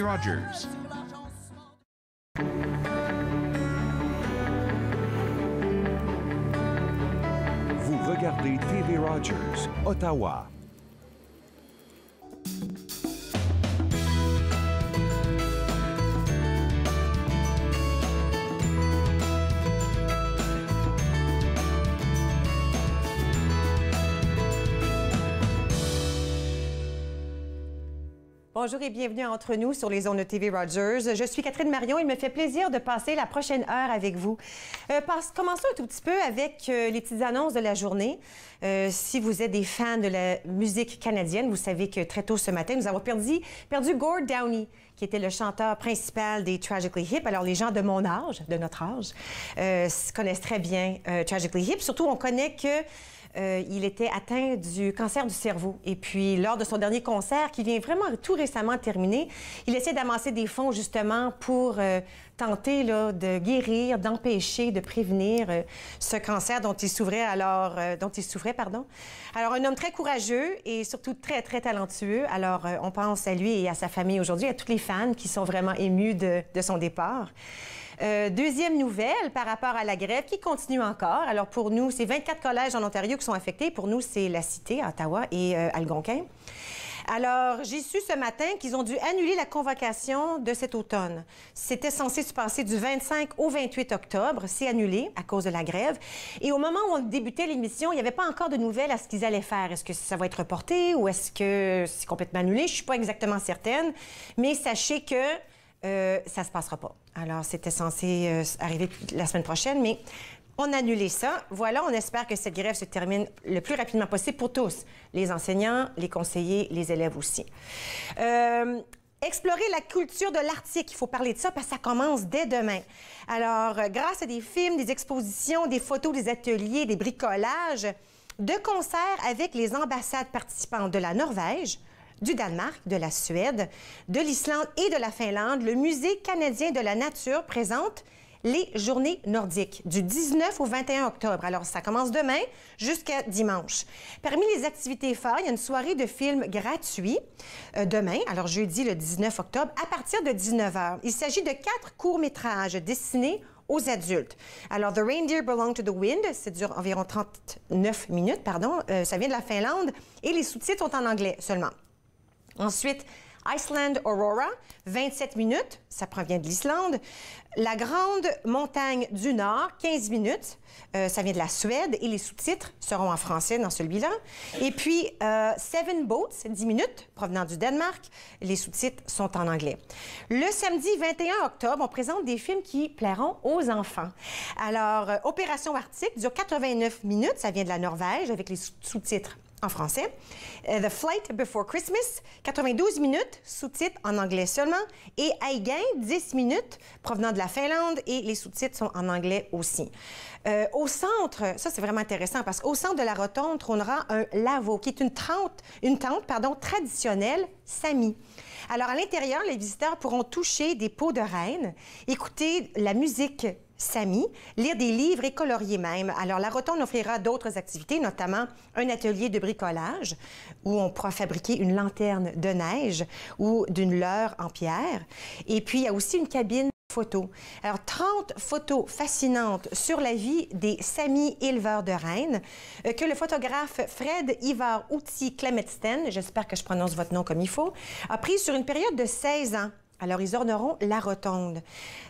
Rogers. Vous regardez TV Rogers, Ottawa. Bonjour et bienvenue Entre nous sur les ondes de TV Rogers. Je suis Catherine Marion. Il me fait plaisir de passer la prochaine heure avec vous. Commençons un tout petit peu avec les petites annonces de la journée. Si vous êtes des fans de la musique canadienne, vous savez que très tôt ce matin, nous avons perdu Gord Downie, qui était le chanteur principal des Tragically Hip. Alors, les gens de mon âge, de notre âge, connaissent très bien Tragically Hip. Surtout, on connaît que il était atteint du cancer du cerveau. Et puis, lors de son dernier concert, qui vient vraiment tout récemment terminer, il essaie d'amasser des fonds, justement, pour tenter là, de guérir, d'empêcher, de prévenir ce cancer dont il souffrait. Alors, un homme très courageux et surtout très, très talentueux. Alors, on pense à lui et à sa famille aujourd'hui, à tous les fans qui sont vraiment émus de son départ. Deuxième nouvelle par rapport à la grève qui continue encore. Alors pour nous, c'est 24 collèges en Ontario qui sont affectés. Pour nous, c'est la Cité, Ottawa et Algonquin. Alors, j'ai su ce matin qu'ils ont dû annuler la convocation de cet automne. C'était censé se passer du 25 au 28 octobre. C'est annulé à cause de la grève. Et au moment où on débutait l'émission, il n'y avait pas encore de nouvelles à ce qu'ils allaient faire. Est-ce que ça va être reporté ou est-ce que c'est complètement annulé? Je ne suis pas exactement certaine. Mais sachez que ça ne se passera pas. Alors, c'était censé arriver la semaine prochaine, mais on a annulé ça. Voilà, on espère que cette grève se termine le plus rapidement possible pour tous, les enseignants, les conseillers, les élèves aussi. Explorer la culture de l'Arctique, il faut parler de ça parce que ça commence dès demain. Alors, grâce à des films, des expositions, des photos, des ateliers, des bricolages, de concert avec les ambassades participantes de la Norvège, du Danemark, de la Suède, de l'Islande et de la Finlande, le Musée canadien de la nature présente les Journées nordiques du 19 au 21 octobre. Alors, ça commence demain jusqu'à dimanche. Parmi les activités phares, il y a une soirée de films gratuits demain, alors jeudi le 19 octobre, à partir de 19 h. Il s'agit de 4 courts-métrages destinés aux adultes. Alors, The Reindeer Belong to the Wind, ça dure environ 39 minutes, ça vient de la Finlande, et les sous-titres sont en anglais seulement. Ensuite, Iceland Aurora, 27 minutes, ça provient de l'Islande. La Grande Montagne du Nord, 15 minutes, ça vient de la Suède et les sous-titres seront en français dans celui-là. Et puis, Seven Boats, 10 minutes, provenant du Danemark, les sous-titres sont en anglais. Le samedi 21 octobre, on présente des films qui plairont aux enfants. Alors, Opération Arctique dure 89 minutes, ça vient de la Norvège avec les sous-titres en français. The Flight Before Christmas, 92 minutes, sous-titres en anglais seulement. Et Aigain, 10 minutes, provenant de la Finlande et les sous-titres sont en anglais aussi. Au centre, ça c'est vraiment intéressant parce qu'au centre de la rotonde trônera un lavo qui est une tente traditionnelle Sami. Alors à l'intérieur, les visiteurs pourront toucher des peaux de reine, écouter la musique Sami, lire des livres et colorier même. Alors, la rotonde offrira d'autres activités, notamment un atelier de bricolage où on pourra fabriquer une lanterne de neige ou d'une leurre en pierre. Et puis, il y a aussi une cabine photo. Alors, 30 photos fascinantes sur la vie des Sami éleveurs de rennes que le photographe Fred Ivar Outi Klemetsten, j'espère que je prononce votre nom comme il faut, a pris sur une période de 16 ans. Alors, ils orneront la rotonde.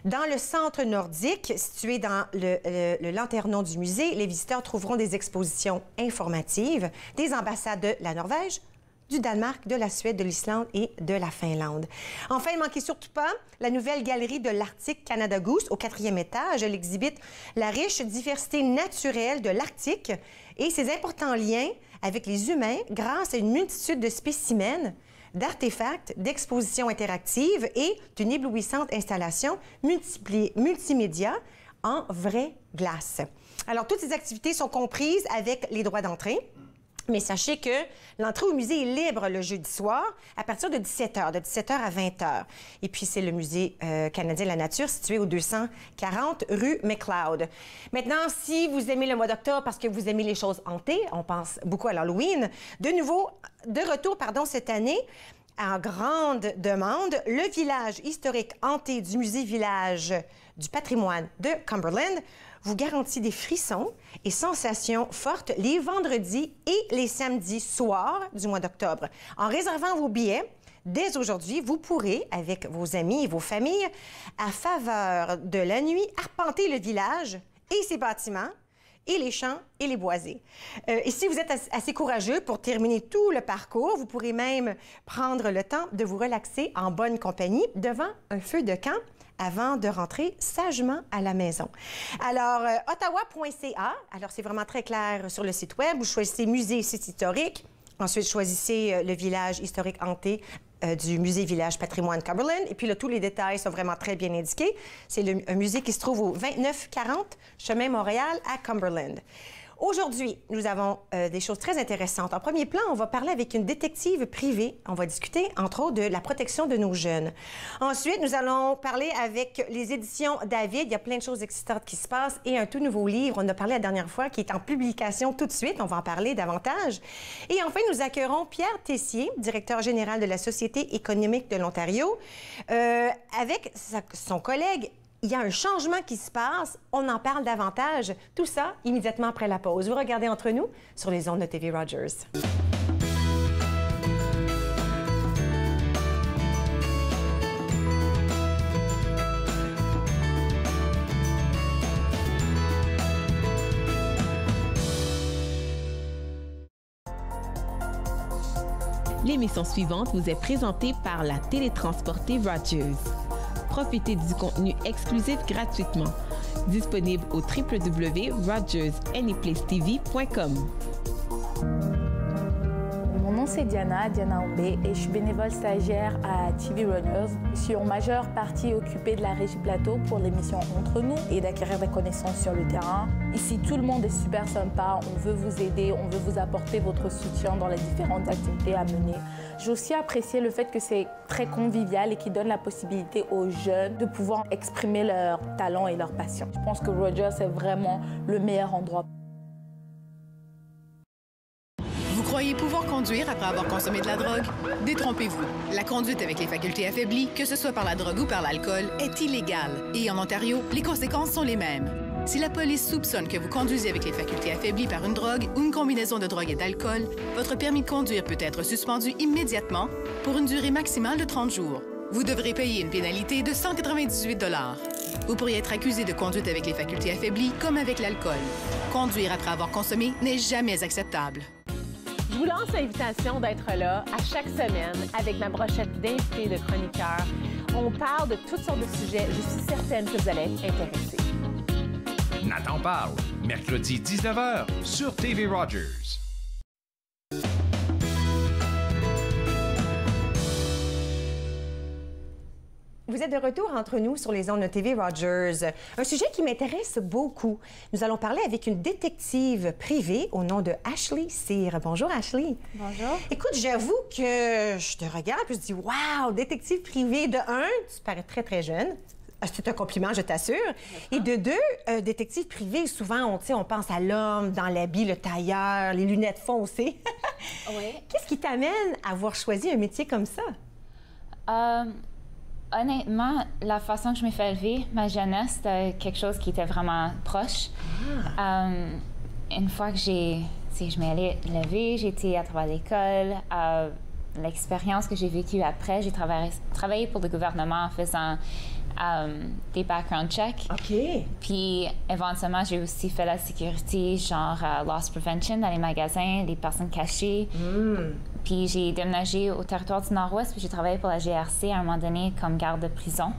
Dans le centre nordique, situé dans le lanternon du musée, les visiteurs trouveront des expositions informatives des ambassades de la Norvège, du Danemark, de la Suède, de l'Islande et de la Finlande. Enfin, ne manquez surtout pas la nouvelle galerie de l'Arctique Canada Goose au 4e étage. Elle exhibite la riche diversité naturelle de l'Arctique et ses importants liens avec les humains grâce à une multitude de spécimens, d'artefacts, d'expositions interactives et d'une éblouissante installation multimédia en vraie glace. Alors, toutes ces activités sont comprises avec les droits d'entrée. Mais sachez que l'entrée au musée est libre le jeudi soir à partir de 17 h, de 17 h à 20 h. Et puis, c'est le Musée canadien de la nature situé au 240 rue McLeod. Maintenant, si vous aimez le mois d'octobre parce que vous aimez les choses hantées, on pense beaucoup à l'Halloween, de retour cette année, en grande demande, le village historique hanté du Musée Village du patrimoine de Cumberland vous garantit des frissons et sensations fortes les vendredis et les samedis soirs du mois d'octobre. En réservant vos billets, dès aujourd'hui, vous pourrez, avec vos amis et vos familles, à faveur de la nuit, arpenter le village et ses bâtiments, et les champs et les boisés. Et si vous êtes assez courageux pour terminer tout le parcours, vous pourrez même prendre le temps de vous relaxer en bonne compagnie devant un feu de camp avant de rentrer sagement à la maison. Alors, ottawa.ca, alors c'est vraiment très clair sur le site web. Vous choisissez musée et site historique. Ensuite, choisissez le village historique hanté du Musée Village Patrimoine Cumberland. Et puis là, tous les détails sont vraiment très bien indiqués. C'est un musée qui se trouve au 2940 Chemin Montréal à Cumberland. Aujourd'hui, nous avons des choses très intéressantes. En premier plan, on va parler avec une détective privée. On va discuter, entre autres, de la protection de nos jeunes. Ensuite, nous allons parler avec les éditions David. Il y a plein de choses excitantes qui se passent et un tout nouveau livre, on en a parlé la dernière fois, qui est en publication tout de suite. On va en parler davantage. Et enfin, nous accueillerons Pierre Tessier, directeur général de la Société économique de l'Ontario, avec son collègue. Il y a un changement qui se passe, on en parle davantage. Tout ça immédiatement après la pause. Vous regardez Entre nous sur les ondes de TV Rogers. L'émission suivante vous est présentée par la télétransportée Rogers. Profitez du contenu exclusif gratuitement. Disponible au www.rogersanyplacetv.com. Mon nom c'est Diana Ombé et je suis bénévole stagiaire à TV Runners. Je suis en majeure partie occupée de la Régie Plateau pour l'émission Entre nous et d'acquérir des connaissances sur le terrain. Ici, tout le monde est super sympa, on veut vous aider, on veut vous apporter votre soutien dans les différentes activités à mener. J'ai aussi apprécié le fait que c'est très convivial et qui donne la possibilité aux jeunes de pouvoir exprimer leur talent et leur passion. Je pense que Rogers est vraiment le meilleur endroit. Vous croyez pouvoir conduire après avoir consommé de la drogue? Détrompez-vous. La conduite avec les facultés affaiblies, que ce soit par la drogue ou par l'alcool, est illégale. Et en Ontario, les conséquences sont les mêmes. Si la police soupçonne que vous conduisez avec les facultés affaiblies par une drogue ou une combinaison de drogue et d'alcool, votre permis de conduire peut être suspendu immédiatement pour une durée maximale de 30 jours. Vous devrez payer une pénalité de 198 $. Vous pourriez être accusé de conduite avec les facultés affaiblies comme avec l'alcool. Conduire après avoir consommé n'est jamais acceptable. Je vous lance l'invitation d'être là à chaque semaine avec ma brochette d'invités de chroniqueurs. On parle de toutes sortes de sujets. Je suis certaine que vous allez être intéressés. Nathan parle, mercredi 19h sur TV Rogers. Vous êtes de retour entre nous sur les ondes de TV Rogers. Un sujet qui m'intéresse beaucoup. Nous allons parler avec une détective privée au nom de Ashley Cyr. Bonjour, Ashley. Bonjour. Écoute, j'avoue que je te regarde et je dis « Wow, détective privée de 1, tu parais très, très jeune. » C'est un compliment, je t'assure. Et de 2, détective privé, souvent, on pense à l'homme dans l'habit, le tailleur, les lunettes foncées. Oui. Qu'est-ce qui t'amène à avoir choisi un métier comme ça? Honnêtement, la façon que je me fais élever, ma jeunesse, c'était quelque chose qui était vraiment proche. Une fois que je m'ai élevée, j'ai été à travers l'école. L'expérience que j'ai vécue après, j'ai travaillé pour le gouvernement en faisant des background checks. OK. Puis, éventuellement, j'ai aussi fait la sécurité, genre loss prevention dans les magasins, les personnes cachées. Puis, j'ai déménagé au territoire du Nord-Ouest, puis j'ai travaillé pour la GRC à un moment donné comme garde de prison.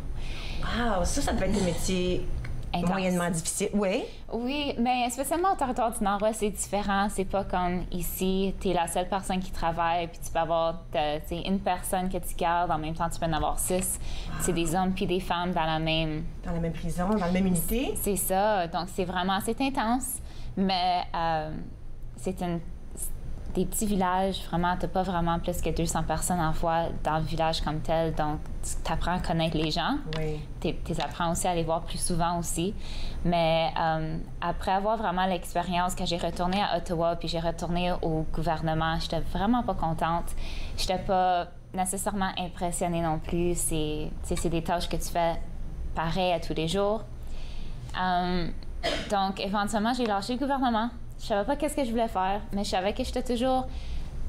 Wow, ça devait être un métier intense. Moyennement difficile. Oui. Oui, mais spécialement au territoire du Nord-Ouest, c'est différent. C'est pas comme ici, tu es la seule personne qui travaille, puis tu peux avoir une personne que tu gardes, en même temps, tu peux en avoir 6. C'est des hommes puis des femmes dans la même prison, dans la même unité. C'est ça. Donc, c'est intense, mais des petits villages, vraiment, tu n'as pas vraiment plus que 200 personnes en fois dans le village comme tel, donc tu apprends à connaître les gens. Oui. Tu apprends aussi à les voir plus souvent aussi. Mais après avoir vraiment l'expérience, quand j'ai retourné à Ottawa, puis j'ai retourné au gouvernement, j'étais vraiment pas contente. J'étais pas nécessairement impressionnée non plus. C'est des tâches que tu fais pareil à tous les jours. Donc, éventuellement, j'ai lâché le gouvernement. Je savais pas qu'est-ce que je voulais faire, mais je savais que j'étais toujours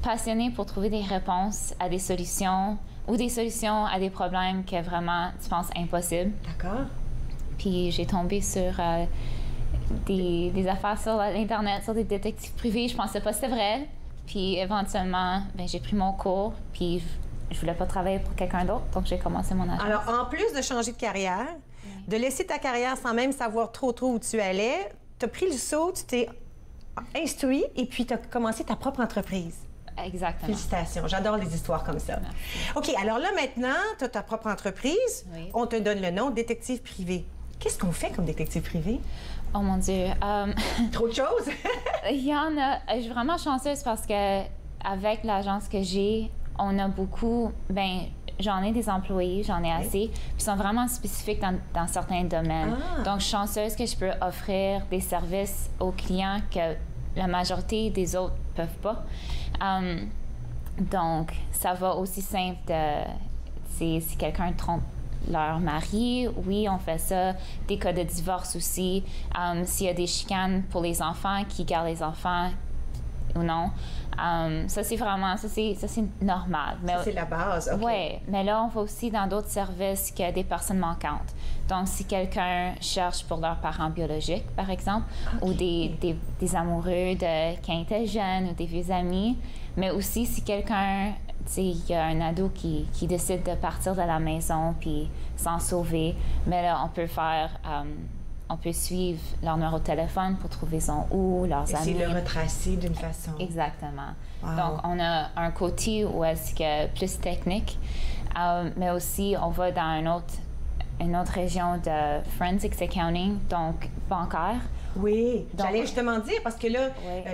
passionnée pour trouver des réponses à des solutions ou des solutions à des problèmes que vraiment tu penses impossibles. D'accord. Puis j'ai tombé sur des affaires sur l'Internet, sur des détectives privés. Je pensais pas que c'était vrai. Puis éventuellement, j'ai pris mon cours, puis je voulais pas travailler pour quelqu'un d'autre, donc j'ai commencé mon agence. Alors, en plus de changer de carrière, de laisser ta carrière sans même savoir trop où tu allais, tu as pris le saut, tu t'es instruit et puis tu as commencé ta propre entreprise. Exactement. Félicitations. J'adore les histoires comme ça. Merci. OK, alors là, maintenant, tu as ta propre entreprise. Oui. On te donne le nom, détective privé. Qu'est-ce qu'on fait comme détective privé? Oh mon Dieu. Trop de choses? Il y en a. Je suis vraiment chanceuse parce que avec l'agence que j'ai, on a beaucoup. J'en ai des employés, j'en ai assez, puis ils sont vraiment spécifiques dans certains domaines. Donc, je suis chanceuse que je peux offrir des services aux clients que la majorité des autres ne peuvent pas. Donc, ça va aussi simple si quelqu'un trompe leur mari, oui, on fait ça. Des cas de divorce aussi. S'il y a des chicanes pour les enfants, qui gardent les enfants ou non. Ça, c'est vraiment, ça c'est normal. Mais, c'est la base, OK. Oui, mais là, on va aussi dans d'autres services qu'il y a des personnes manquantes. Donc, si quelqu'un cherche pour leurs parents biologiques, par exemple, ou des amoureux quand ils étaient jeunes, ou des vieux amis, mais aussi si quelqu'un, tu sais, il y a un ado qui décide de partir de la maison puis s'en sauver, mais là, on peut faire... on peut suivre leur numéro de téléphone pour trouver son où, leurs amis. Essayer de le retracer d'une façon. Exactement. Wow. Donc, on a un côté où est-ce que plus technique, mais aussi on va dans une autre région de forensics accounting, donc bancaire. Oui, donc, j'allais justement dire, parce que là,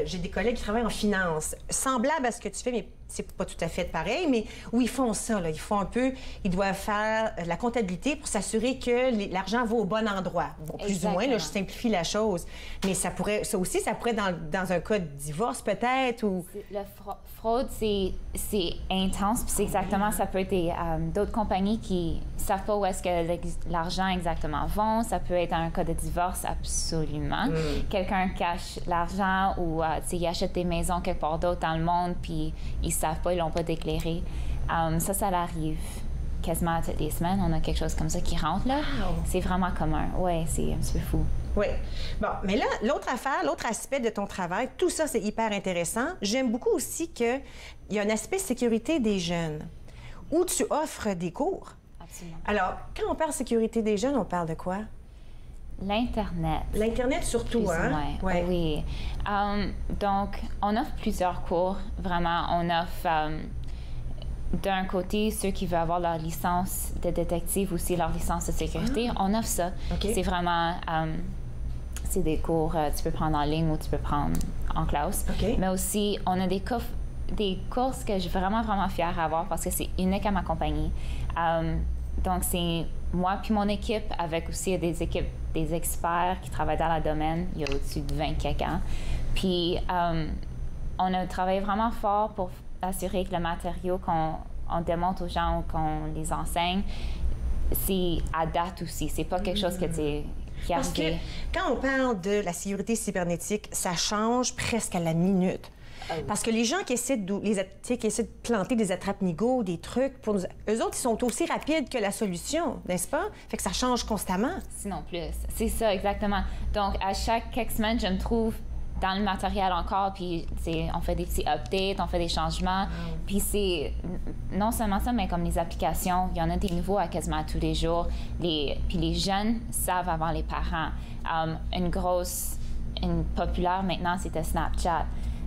j'ai des collègues qui travaillent en finance, semblable à ce que tu fais, mais c'est pas tout à fait pareil, mais où ils font ça, là, ils font un peu, ils doivent faire la comptabilité pour s'assurer que l'argent va au bon endroit. Bon, plus ou moins, là, je simplifie la chose, mais ça pourrait dans un cas de divorce peut-être, ou... La fraude, c'est intense, puis c'est exactement, ça peut être d'autres compagnies qui savent pas où est-ce que l'argent exactement va, ça peut être un cas de divorce, absolument. Quelqu'un cache l'argent ou il achète des maisons quelque part d'autre dans le monde, puis ils savent pas, ils l'ont pas déclaré. Ça arrive quasiment toutes les semaines. On a quelque chose comme ça qui rentre, là. Wow. C'est vraiment commun. Oui, c'est un petit peu fou. Oui. Bon, mais là, l'autre aspect de ton travail, tout ça, c'est hyper intéressant. J'aime beaucoup aussi qu'il y a un aspect sécurité des jeunes, où tu offres des cours. Absolument. Alors, quand on parle sécurité des jeunes, on parle de quoi? L'Internet. L'Internet surtout, hein? Ouais. Oui. Donc, on offre plusieurs cours. Vraiment, on offre d'un côté ceux qui veulent avoir leur licence de détective, aussi leur licence de sécurité. On offre ça. Okay. C'est vraiment... c'est des cours tu peux prendre en ligne ou tu peux prendre en classe. Okay. Mais aussi, on a des courses que je suis vraiment, vraiment fière d'avoir parce que c'est unique à ma compagnie. Donc, c'est moi puis mon équipe, avec aussi des experts qui travaillent dans le domaine. Il y a au-dessus de 20 quelqu'un. Puis, on a travaillé vraiment fort pour assurer que le matériau qu'on démontre aux gens ou qu'on les enseigne, c'est à date aussi. C'est pas quelque chose qui Parce que quand on parle de la sécurité cybernétique, ça change presque à la minute. Parce que les gens qui essaient de planter des attrape-nigots, des trucs, eux autres, ils sont aussi rapides que la solution, n'est-ce pas? Fait que ça change constamment. Sinon plus. C'est ça, exactement. Donc, à chaque quelques semaines, je me trouve dans le matériel encore, puis on fait des petits updates, on fait des changements. Puis c'est non seulement ça, mais comme les applications, il y en a des nouveaux à quasiment tous les jours. Puis les jeunes savent avant les parents. Une populaire maintenant, c'était Snapchat.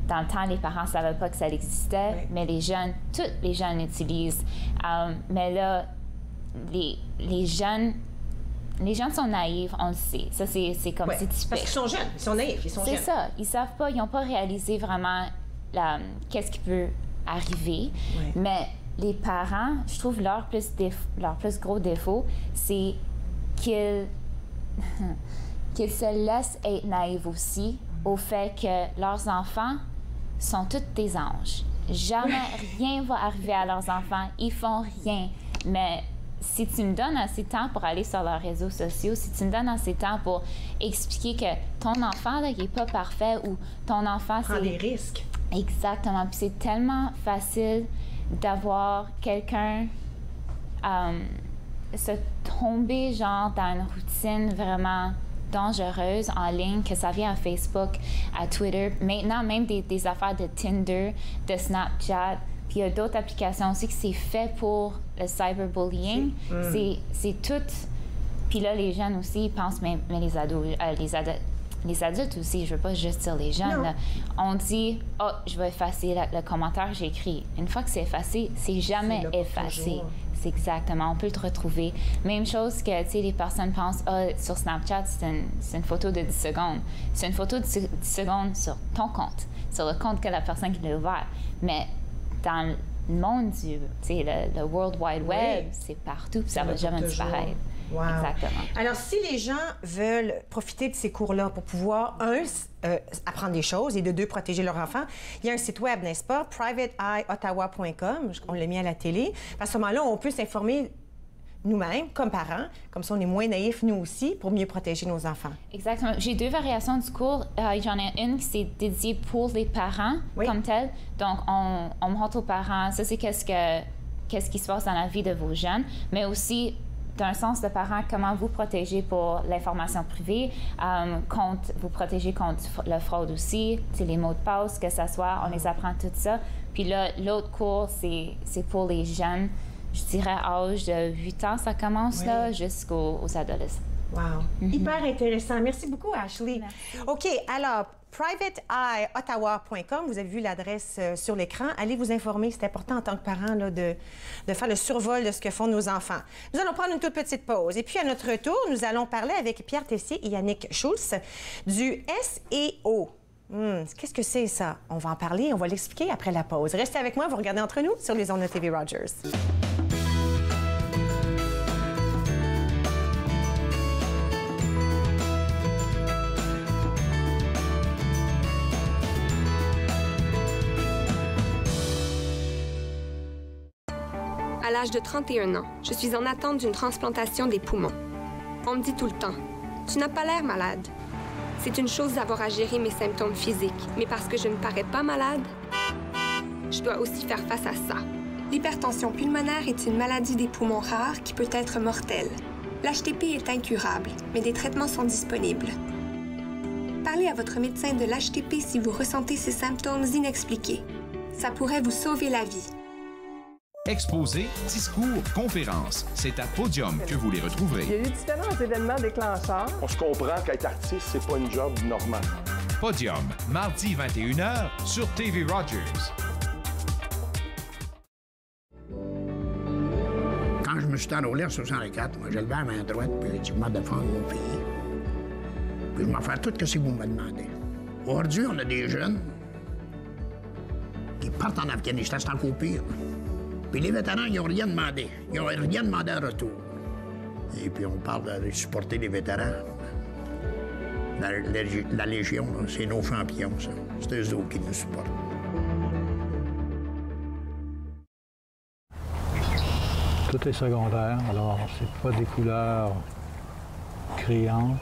Dans le temps, les parents ne savaient pas que ça existait, mais tous les jeunes l'utilisent. Mais là, les jeunes sont naïfs, on le sait. Ça, c'est comme c'est typique. Parce qu'ils sont jeunes, ils sont naïfs, ils sont jeunes. C'est ça. Ils savent pas, ils n'ont pas réalisé vraiment qu'est-ce qui peut arriver. Ouais. Mais les parents, je trouve leur plus gros défaut, c'est qu'ils qu'ils se laissent être naïfs aussi au fait que leurs enfants sont tous des anges. Jamais rien va arriver à leurs enfants. Ils font rien. Mais si tu me donnes assez de temps pour aller sur leurs réseaux sociaux, si tu me donnes assez de temps pour expliquer que ton enfant, là, il n'est pas parfait ou ton enfant, Prends des risques. Exactement. Puis c'est tellement facile d'avoir quelqu'un se tomber genre dans une routine vraiment dangereuse en ligne, que ça vient à Facebook, à Twitter, maintenant même des affaires de Tinder, de Snapchat, puis il y a d'autres applications aussi que c'est fait pour le cyberbullying. C'est tout. Puis là, les jeunes aussi, ils pensent, mais les ados, les adultes aussi, je veux pas juste dire les jeunes, là, on dit « Oh, je vais effacer le commentaire que j'ai écrit ». Une fois que c'est effacé, c'est jamais effacé. C'est exactement, on peut le retrouver. Même chose que, tu sais, les personnes pensent « Ah, sur Snapchat, c'est une photo de 10 secondes ». C'est une photo de 10 secondes sur ton compte, sur le compte que la personne qui l'a ouvert. Mais dans le monde du, tu sais, le World Wide Web, c'est partout, puis ça va jamais disparaître. Wow. Exactement. Alors, si les gens veulent profiter de ces cours-là pour pouvoir, apprendre des choses et de deux, protéger leur enfant, il y a un site web, n'est-ce pas? privateeyeottawa.com, on l'a mis à la télé. À ce moment-là, on peut s'informer nous-mêmes, comme parents, comme ça on est moins naïfs, nous aussi, pour mieux protéger nos enfants. Exactement. J'ai deux variations du cours. J'en ai une qui c'est dédiée pour les parents comme tel. Donc, on montre aux parents, ça c'est qu'est-ce qui se passe dans la vie de vos jeunes, mais aussi d'un sens de parent, comment vous protéger pour l'information privée, vous protéger contre la fraude aussi, les mots de passe, que ça soit, on les apprend tout ça. Puis là, l'autre cours, c'est pour les jeunes, je dirais âge de 8 ans, ça commence là, jusqu'aux adolescents. Wow. Hyper intéressant. Merci beaucoup, Ashley. Merci. OK, alors, privateeyeottawa.com, vous avez vu l'adresse sur l'écran. Allez vous informer, c'est important en tant que parent là, de faire le survol de ce que font nos enfants. Nous allons prendre une toute petite pause. Et puis, à notre retour, nous allons parler avec Pierre Tessier et Yannick Schultz du SEO. Qu'est-ce que c'est, ça? On va en parler, on va l'expliquer après la pause. Restez avec moi, vous regardez Entre nous sur les ondes de TV Rogers. À l'âge de 31 ans, je suis en attente d'une transplantation des poumons. On me dit tout le temps, « Tu n'as pas l'air malade. » C'est une chose d'avoir à gérer mes symptômes physiques, mais parce que je ne parais pas malade, je dois aussi faire face à ça. L'hypertension pulmonaire est une maladie des poumons rare qui peut être mortelle. L'HTP est incurable, mais des traitements sont disponibles. Parlez à votre médecin de l'HTP si vous ressentez ces symptômes inexpliqués. Ça pourrait vous sauver la vie. Exposés, discours, conférences, c'est à Podium que vous les retrouverez. Il y a eu différents événements déclencheurs. On se comprend qu'être artiste, c'est pas une job normale. Podium, mardi 21h sur TV Rogers. Quand je me suis enrôlé en 64, moi, j'ai levé la main droite, puis j'ai dit, je m'en défendre mon pays. Puis je m'en faire tout ce que vous me demandez. Aujourd'hui, on a des jeunes qui partent en Afghanistan, c'est encore pire. Puis les vétérans, ils n'ont rien demandé. Ils n'ont rien demandé en retour. Et puis on parle de supporter les vétérans. La Légion, c'est nos champions, ça. C'est eux autres qui nous supportent. Tout est secondaire, alors c'est pas des couleurs criantes.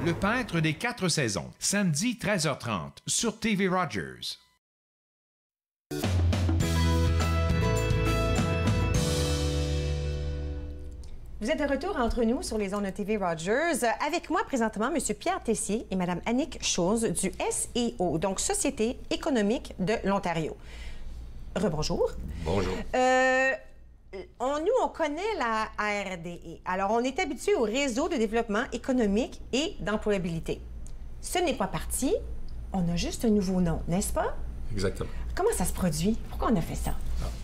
Le peintre des 4 saisons, samedi 13h30 sur TV Rogers. Vous êtes de retour entre nous sur les ondes de TV Rogers. Avec moi présentement, M. Pierre Tessier et Mme Annick Schultz du SEO, donc Société économique de l'Ontario. Rebonjour. Bonjour. On connaît la RDE. Alors, on est habitué au réseau de développement économique et d'employabilité. Ce n'est pas parti. On a juste un nouveau nom, n'est-ce pas? Exactement. Comment ça se produit? Pourquoi on a fait ça?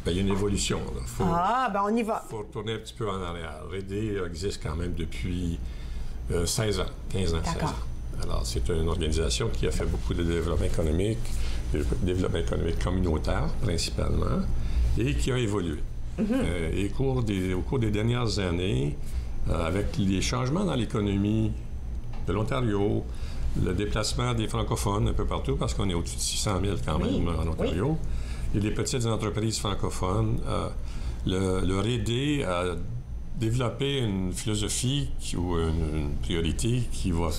Il y a une évolution. On y va. Il faut retourner un petit peu en arrière. RD existe quand même depuis 16 ans, 15 ans, 16 ans. Alors, c'est une organisation qui a fait beaucoup de développement économique communautaire principalement, et qui a évolué. Et au cours des dernières années, avec les changements dans l'économie de l'Ontario, le déplacement des francophones un peu partout, parce qu'on est au-dessus de 600 000 quand même en Ontario, et les petites entreprises francophones, leur aider à développer une philosophie ou une priorité qui va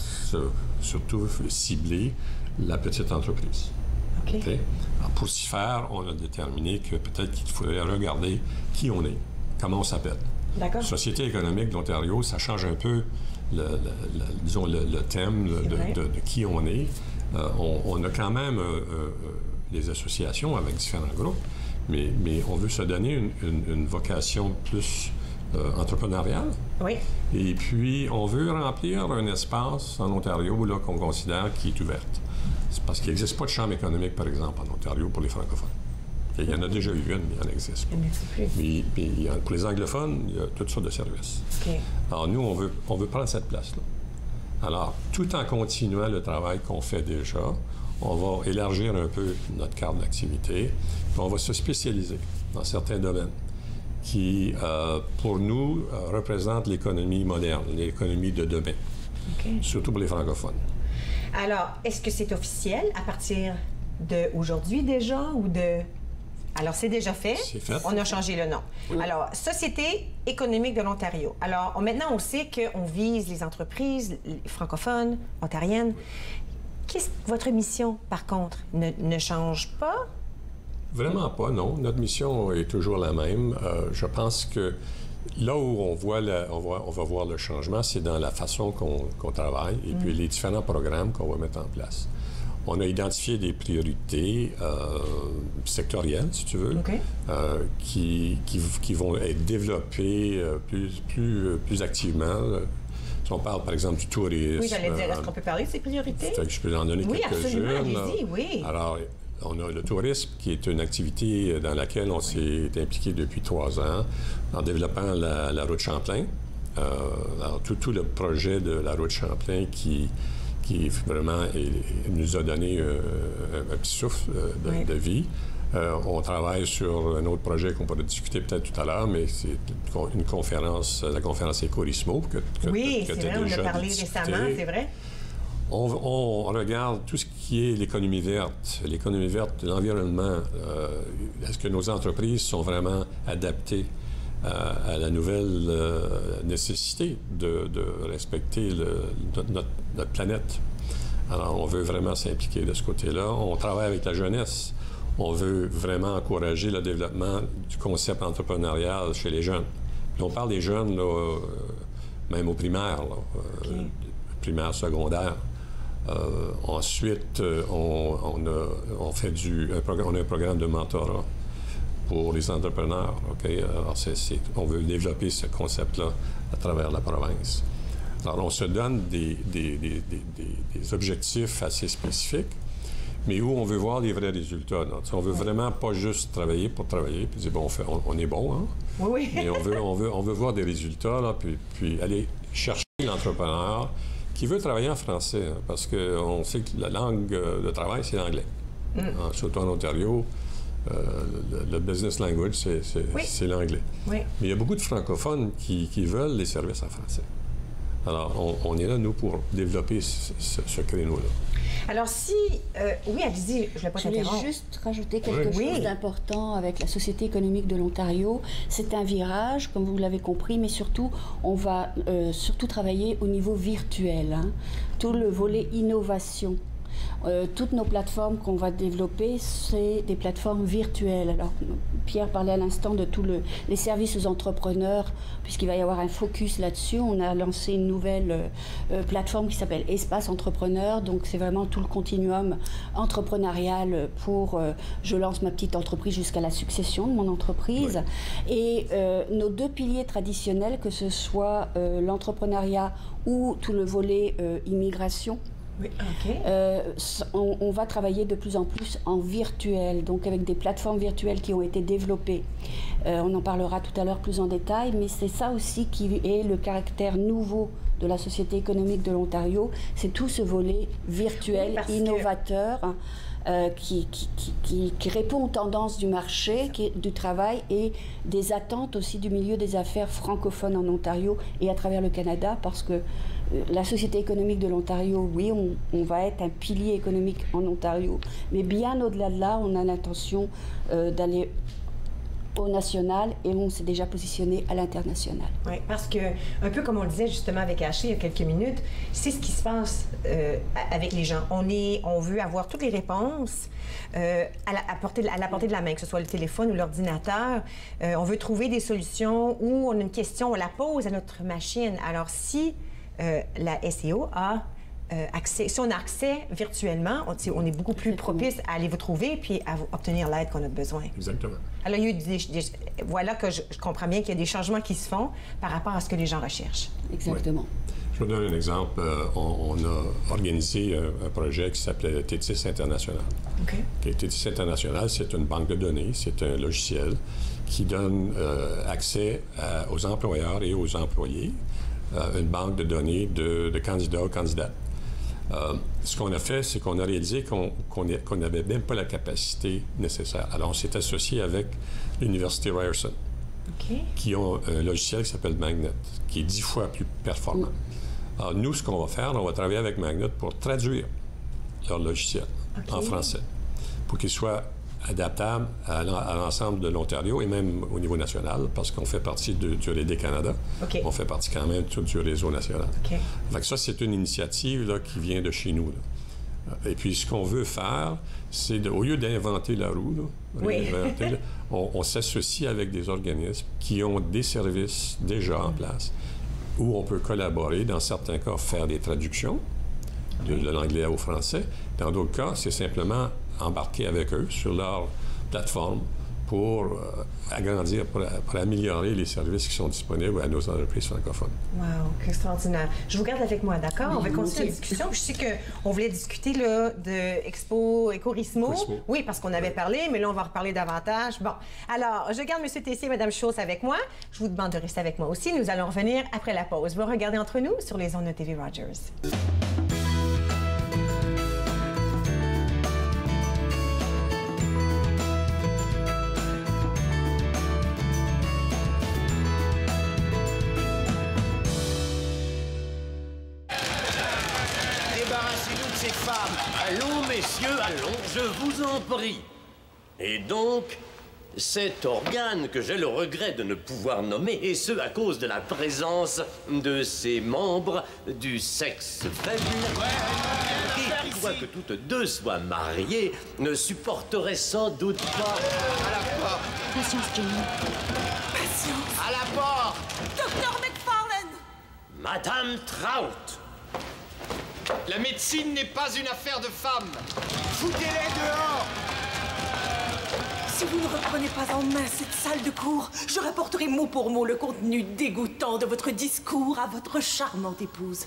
surtout cibler la petite entreprise. Okay? Alors, pour s'y faire, on a déterminé que peut-être qu'il faudrait regarder qui on est, comment on s'appelle. Société économique de l'Ontario, ça change un peu disons le thème de qui on est. On a quand même des associations avec différents groupes, mais on veut se donner une vocation plus entrepreneuriale. Oui. Et puis, on veut remplir un espace en Ontario là, qu'on considère qui est ouverte. C'est parce qu'il n'existe pas de chambre économique, par exemple, en Ontario pour les francophones. Il y en a déjà eu une, mais il n'en existe pas. Puis, pour les anglophones, il y a toutes sortes de services. Okay. Alors, nous, on veut prendre cette place-là. Alors, tout en continuant le travail qu'on fait déjà, on va élargir un peu notre carte d'activité, puis on va se spécialiser dans certains domaines qui, pour nous, représentent l'économie moderne, l'économie de demain, surtout pour les francophones. Alors, est-ce que c'est officiel à partir d'aujourd'hui déjà ou de... Alors, c'est déjà fait. C'est fait. On a changé le nom. Oui. Alors, Société économique de l'Ontario. Alors, maintenant, on sait qu'on vise les entreprises les francophones, ontariennes. Votre mission, par contre, ne change pas? Vraiment pas, non. Notre mission est toujours la même. Je pense que là où on va voir le changement, c'est dans la façon qu'on travaille et puis les différents programmes qu'on va mettre en place. On a identifié des priorités sectorielles, si tu veux, qui vont être développées plus activement. Si on parle, par exemple, du tourisme... Oui, j'allais dire, est-ce qu'on peut parler de ces priorités? Je peux en donner quelques-unes. Oui, absolument, allez-y, oui. Alors, on a le tourisme, qui est une activité dans laquelle on s'est impliqué depuis 3 ans, en développant la route Champlain. Alors, tout le projet de la route Champlain qui vraiment nous a donné un petit souffle de vie. On travaille sur un autre projet qu'on pourra discuter peut-être tout à l'heure, mais c'est une conférence, la conférence Écorismo que oui, c'est vrai, on a parlé récemment, c'est vrai. On regarde tout ce qui est l'économie verte, l'environnement. Est-ce que nos entreprises sont vraiment adaptées à la nouvelle nécessité de respecter notre planète? Alors, on veut vraiment s'impliquer de ce côté-là. On travaille avec la jeunesse. On veut vraiment encourager le développement du concept entrepreneurial chez les jeunes. Puis on parle des jeunes, là, même au primaire, primaire, secondaire. Ensuite, on a un programme de mentorat pour les entrepreneurs. Okay? Alors, on veut développer ce concept-là à travers la province. Alors, on se donne des objectifs assez spécifiques, mais où on veut voir les vrais résultats. On veut vraiment pas juste travailler pour travailler, puis dire, bon, on est bon, hein? Oui. Mais on veut voir des résultats, là, puis aller chercher l'entrepreneur qui veut travailler en français, hein, parce qu'on sait que la langue de travail, c'est l'anglais. Surtout en Ontario, le business language, c'est l'anglais. Oui. Mais il y a beaucoup de francophones qui veulent les services en français. Alors, on est là, nous, pour développer ce créneau-là. Alors, si... oui, allez-y, je ne vais pas t'interrompre. Je voulais juste rajouter quelque chose d'important avec la Société économique de l'Ontario. C'est un virage, comme vous l'avez compris, mais surtout, on va surtout travailler au niveau virtuel. Hein. Tout le volet innovation. Toutes nos plateformes qu'on va développer, c'est des plateformes virtuelles. Alors, Pierre parlait à l'instant de tous les services aux entrepreneurs, puisqu'il va y avoir un focus là-dessus. On a lancé une nouvelle plateforme qui s'appelle Espace Entrepreneur. Donc, c'est vraiment tout le continuum entrepreneurial pour je lance ma petite entreprise jusqu'à la succession de mon entreprise. Oui. Et nos 2 piliers traditionnels, que ce soit l'entrepreneuriat ou tout le volet immigration, oui, okay. On va travailler de plus en plus en virtuel, donc avec des plateformes virtuelles qui ont été développées. On en parlera tout à l'heure plus en détail, mais c'est ça aussi qui est le caractère nouveau de la Société économique de l'Ontario, c'est tout ce volet virtuel, innovateur, qui répond aux tendances du marché, du travail et des attentes aussi du milieu des affaires francophones en Ontario et à travers le Canada, parce que la Société économique de l'Ontario, oui, on va être un pilier économique en Ontario, mais bien au-delà de là, on a l'intention d'aller au national et on s'est déjà positionné à l'international. Oui, parce que, un peu comme on le disait justement avec Ashley il y a quelques minutes, c'est ce qui se passe avec les gens. On veut avoir toutes les réponses à la portée de la main, que ce soit le téléphone ou l'ordinateur. On veut trouver des solutions où on a une question, on la pose à notre machine. Alors, si la SEO a accès, si on a accès virtuellement, on est beaucoup plus propice à aller vous trouver puis à obtenir l'aide qu'on a besoin. Exactement. Alors, il y a eu voilà que je comprends bien qu'il y a des changements qui se font par rapport à ce que les gens recherchent. Exactement. Ouais. Je vous donne un exemple. On a organisé un projet qui s'appelait Tétis International. OK. Tétis International, c'est une banque de données, c'est un logiciel qui donne accès aux employeurs et aux employés, une banque de données de candidats aux candidates. Ce qu'on a fait, c'est qu'on a réalisé qu'on n'avait même pas la capacité nécessaire. Alors, on s'est associé avec l'Université Ryerson, qui ont un logiciel qui s'appelle Magnet, qui est 10 fois plus performant. Alors, nous, ce qu'on va faire, on va travailler avec Magnet pour traduire leur logiciel en français, pour qu'il soit adaptable à l'ensemble de l'Ontario et même au niveau national, parce qu'on fait partie du RD Canada. On fait partie quand même tout du réseau national. Fait que ça, c'est une initiative là, qui vient de chez nous. Là. Et puis, ce qu'on veut faire, c'est, au lieu d'inventer la roue, là, on s'associe avec des organismes qui ont des services déjà en place, où on peut collaborer, dans certains cas, faire des traductions de l'anglais au français. Dans d'autres cas, c'est simplement embarquer avec eux sur leur plateforme pour agrandir, pour améliorer les services qui sont disponibles à nos entreprises francophones. Wow, quel extraordinaire. Je vous garde avec moi, d'accord? Oui, on va continuer la discussion. Je sais qu'on voulait discuter là, de Expo Écorismo. Oui, parce qu'on avait parlé, mais là, on va en reparler davantage. Bon, alors, je garde M. Tessier et Mme Schultz avec moi. Je vous demande de rester avec moi aussi. Nous allons revenir après la pause. Vous regardez Entre nous sur les ondes de TV Rogers. Allons, messieurs, allons, je vous en prie. Et donc, cet organe que j'ai le regret de ne pouvoir nommer, et ce à cause de la présence de ses membres du sexe féminin, qui, quoique toutes deux soient mariées, ne supporteraient sans doute pas... À la porte. Patience, Jenny. Patience. À la porte. Dr. McFarlane. Madame Trout. La médecine n'est pas une affaire de femmes. Foutez-les dehors. Si vous ne reprenez pas en main cette salle de cours, je rapporterai mot pour mot le contenu dégoûtant de votre discours à votre charmante épouse.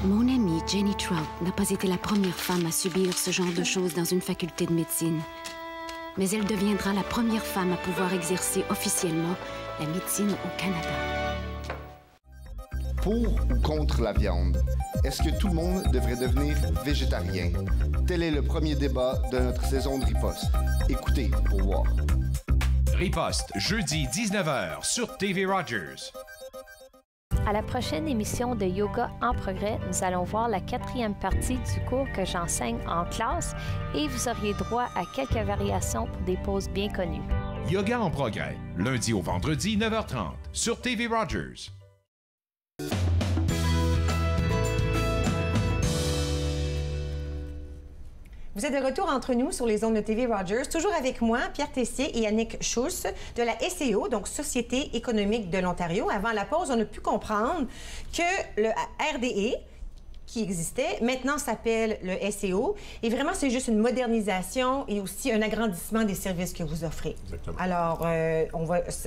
Mon amie Jenny Trout n'a pas été la première femme à subir ce genre de choses dans une faculté de médecine. Mais elle deviendra la première femme à pouvoir exercer officiellement la médecine au Canada. Pour ou contre la viande? Est-ce que tout le monde devrait devenir végétarien? Tel est le premier débat de notre saison de Riposte. Écoutez pour voir. Riposte, jeudi 19h sur TV Rogers. À la prochaine émission de Yoga en progrès, nous allons voir la 4e partie du cours que j'enseigne en classe et vous auriez droit à quelques variations pour des poses bien connues. Yoga en progrès, lundi au vendredi 9h30 sur TV Rogers. Vous êtes de retour entre nous sur les ondes de TV Rogers, toujours avec moi, Pierre Tessier et Yannick Schultz de la SEO, donc Société économique de l'Ontario. Avant la pause, on a pu comprendre que le RDE qui existait. Maintenant, ça s'appelle le SEO. Et vraiment, c'est juste une modernisation et aussi un agrandissement des services que vous offrez. Exactement. Alors,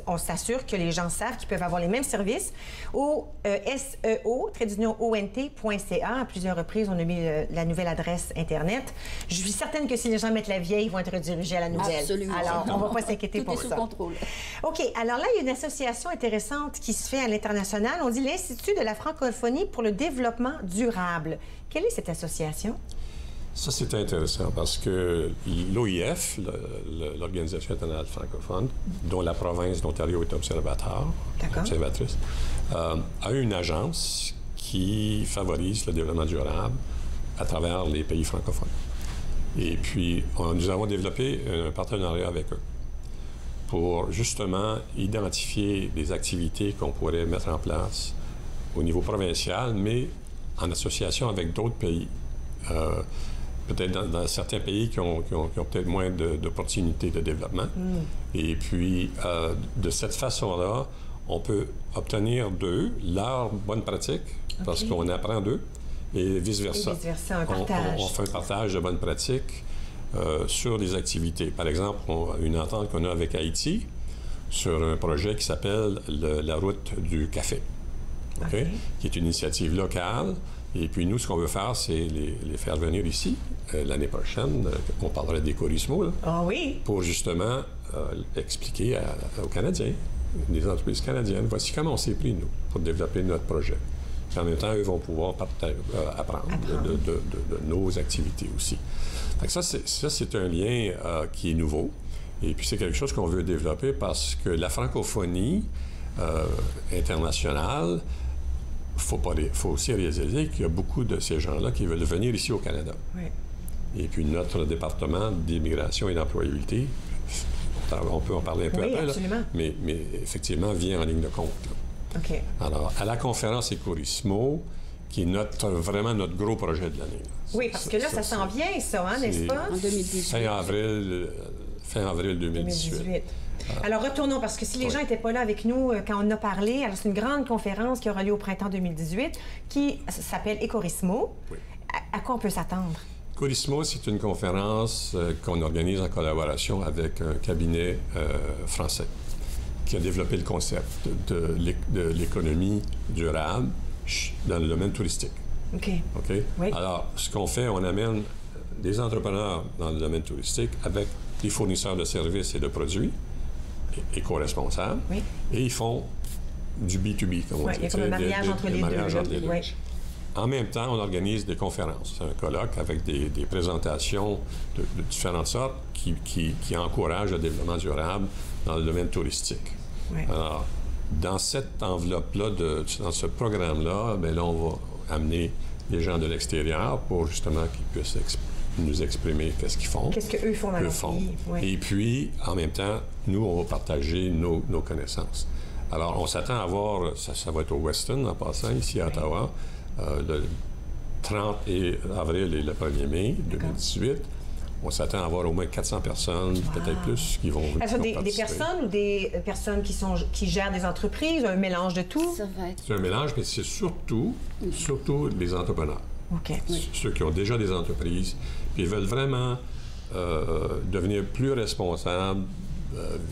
on s'assure que les gens savent qu'ils peuvent avoir les mêmes services au SEO-ONT.ca. À plusieurs reprises, on a mis la nouvelle adresse Internet. Je suis certaine que si les gens mettent la vieille, ils vont être redirigés à la nouvelle. Absolument. Alors, on ne va pas s'inquiéter pour ça. Tout est ça. sous contrôle. OK. Alors là, il y a une association intéressante qui se fait à l'international. On dit l'Institut de la francophonie pour le développement durable. Quelle est cette association? Ça, c'est intéressant parce que l'OIF, l'Organisation internationale francophone, dont la province d'Ontario est observatrice, a une agence qui favorise le développement durable à travers les pays francophones. Et puis, nous avons développé un partenariat avec eux pour justement identifier des activités qu'on pourrait mettre en place au niveau provincial, mais en association avec d'autres pays. Peut-être dans certains pays qui ont peut-être moins d'opportunités de développement. Et puis, de cette façon-là, on peut obtenir d'eux leurs bonnes pratiques, parce qu'on apprend d'eux, et vice-versa. Et vice-versa, un partage. On fait un partage de bonnes pratiques sur des activités. Par exemple, une entente qu'on a avec Haïti sur un projet qui s'appelle la route du café. Okay? Qui est une initiative locale. Et puis, nous, ce qu'on veut faire, c'est les faire venir ici l'année prochaine. On parlera d'écorismo, pour justement expliquer aux Canadiens, des entreprises canadiennes, voici comment on s'est pris, nous, pour développer notre projet. Et en même temps, eux vont pouvoir apprendre de nos activités aussi. Donc ça, c'est un lien qui est nouveau. Et puis, c'est quelque chose qu'on veut développer parce que la francophonie internationale, il faut aussi réaliser qu'il y a beaucoup de ces gens-là qui veulent venir ici au Canada. Oui. Et puis notre département d'immigration et d'employabilité, on peut en parler un peu après, là, mais effectivement vient en ligne de compte. Là. OK. Alors, à la conférence Écorismo, qui est vraiment notre gros projet de l'année. Oui, parce que là, ça s'en vient, ça, hein, n'est-ce pas? En 2018. Fin avril 2018. Alors, retournons, parce que si les gens n'étaient pas là avec nous quand on en a parlé, alors c'est une grande conférence qui aura lieu au printemps 2018 qui s'appelle Écorismo. Oui. À quoi on peut s'attendre? Écorismo, c'est une conférence qu'on organise en collaboration avec un cabinet français qui a développé le concept de l'économie durable dans le domaine touristique. OK. Oui. Alors, ce qu'on fait, on amène des entrepreneurs dans le domaine touristique avec des fournisseurs de services et de produits éco-responsables, et ils font du B2B, comme on dit. Il y a comme un mariage entre les deux. Oui. En même temps, on organise des conférences, un colloque avec des présentations de différentes sortes qui encouragent le développement durable dans le domaine touristique. Oui. Alors, dans cette enveloppe-là, dans ce programme-là, bien là, on va amener des gens de l'extérieur pour justement qu'ils puissent nous exprimer qu'est-ce qu'ils font. Qu'est-ce qu'eux font dans leur pays. Oui. Et puis, en même temps, nous, on va partager nos connaissances. Alors, on s'attend à voir, ça va être au Weston, en passant, ici à Ottawa, le 30 avril et le 1er mai 2018. On s'attend à avoir au moins 400 personnes, peut-être plus, qui vont venir. Des personnes ou des personnes qui gèrent des entreprises, un mélange de tout? C'est un mélange, mais c'est surtout les entrepreneurs. OK. Ceux qui ont déjà des entreprises, puis ils veulent vraiment devenir plus responsables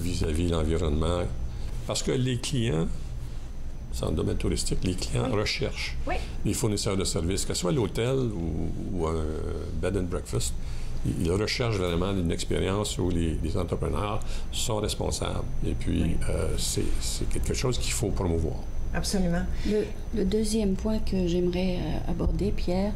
vis-à-vis de l'environnement. Parce que les clients, c'est dans le domaine touristique, les clients recherchent les fournisseurs de services, que ce soit l'hôtel ou un bed and breakfast. Ils recherchent vraiment une expérience où les entrepreneurs sont responsables. Et puis, c'est quelque chose qu'il faut promouvoir. Absolument. Le deuxième point que j'aimerais aborder, Pierre,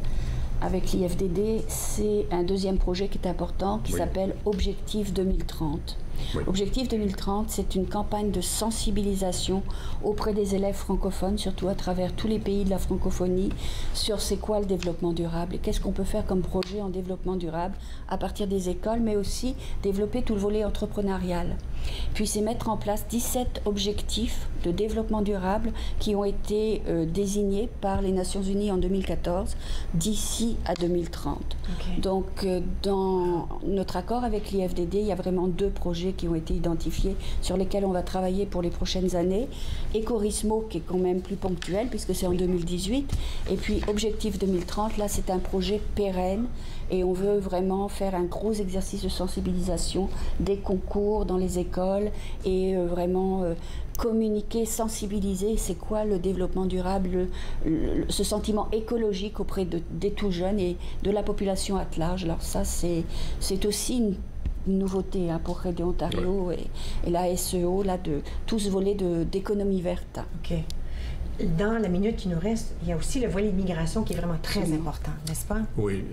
avec l'IFDD, c'est un deuxième projet qui est important, qui s'appelle Objectif 2030. Oui. Objectif 2030, c'est une campagne de sensibilisation auprès des élèves francophones, surtout à travers tous les pays de la francophonie, sur c'est quoi le développement durable et qu'est-ce qu'on peut faire comme projet en développement durable à partir des écoles, mais aussi développer tout le volet entrepreneurial. Puis c'est mettre en place 17 objectifs de développement durable qui ont été désignés par les Nations Unies en 2014 d'ici d'ici à 2030. Okay. Donc, dans notre accord avec l'IFDD, il y a vraiment 2 projets qui ont été identifiés sur lesquels on va travailler pour les prochaines années. Ecorismo, qui est quand même plus ponctuel, puisque c'est en 2018. Et puis, Objectif 2030, là, c'est un projet pérenne. Et on veut vraiment faire un gros exercice de sensibilisation des concours dans les écoles et vraiment communiquer, sensibiliser, c'est quoi le développement durable, ce sentiment écologique auprès des tout jeunes et de la population à large. Alors ça, c'est aussi une nouveauté pour Radio Ontario et la SEO, là, de tout ce volet d'économie verte. OK. Dans la minute qui nous reste, il y a aussi le volet immigration qui est vraiment très important, n'est-ce pas? Oui.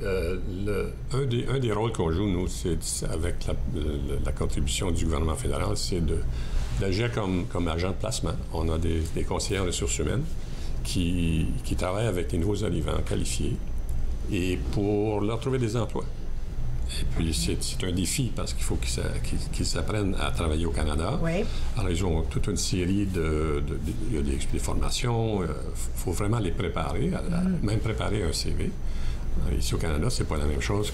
Un des rôles qu'on joue, nous, c'est avec la contribution du gouvernement fédéral, c'est d'agir comme agent de placement. On a des conseillers en ressources humaines qui travaillent avec les nouveaux arrivants qualifiés et pour leur trouver des emplois. Et puis, c'est un défi parce qu'il faut qu'ils apprennent à travailler au Canada. Oui. Alors, ils ont toute une série il y a des formations. Il faut vraiment les préparer, même préparer un CV. Ici au Canada, c'est pas la même chose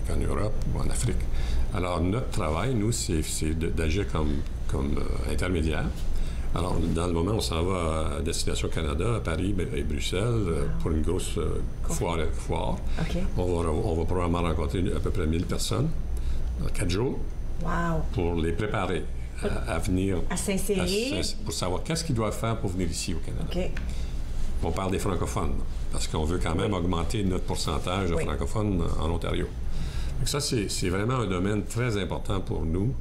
qu'en Europe ou en Afrique. Alors, notre travail, nous, c'est d'agir comme intermédiaire. Alors, dans le moment, on s'en va à Destination Canada, à Paris et Bruxelles, pour une grosse foire. Okay. On va probablement rencontrer à peu près 1000 personnes en 4 jours. Wow. Pour les préparer à venir. À s'insérer. Pour savoir qu'est-ce qu'ils doivent faire pour venir ici au Canada. Okay. On parle des francophones, parce qu'on veut quand même augmenter notre pourcentage de francophones en Ontario. Donc ça, c'est vraiment un domaine très important pour nous.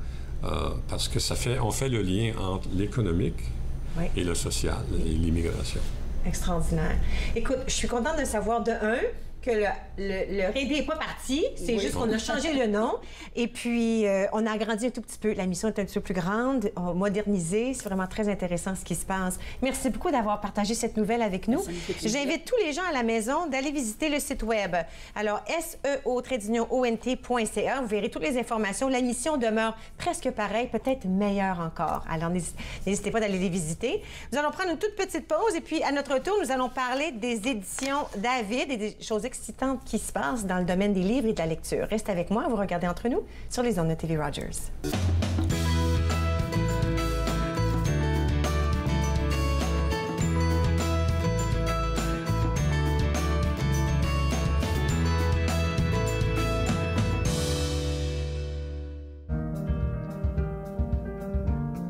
Parce que on fait le lien entre l'économique et le social et l'immigration. Extraordinaire. Écoute, je suis contente de savoir que le radio n'est pas parti, c'est juste qu'on a changé le nom et puis on a agrandi un tout petit peu. La mission est un petit peu plus grande, on a modernisé, c'est vraiment très intéressant ce qui se passe. Merci beaucoup d'avoir partagé cette nouvelle avec nous. J'invite tous les gens à la maison d'aller visiter le site web. Alors, SEO-ONT.ca, vous verrez toutes les informations. La mission demeure presque pareille, peut-être meilleure encore. Alors, n'hésitez pas d'aller les visiter. Nous allons prendre une toute petite pause et puis à notre tour, nous allons parler des éditions David et des choses excitantes qui se passent dans le domaine des livres et de la lecture. Reste avec moi, vous regardez Entre nous sur les ondes de TV Rogers.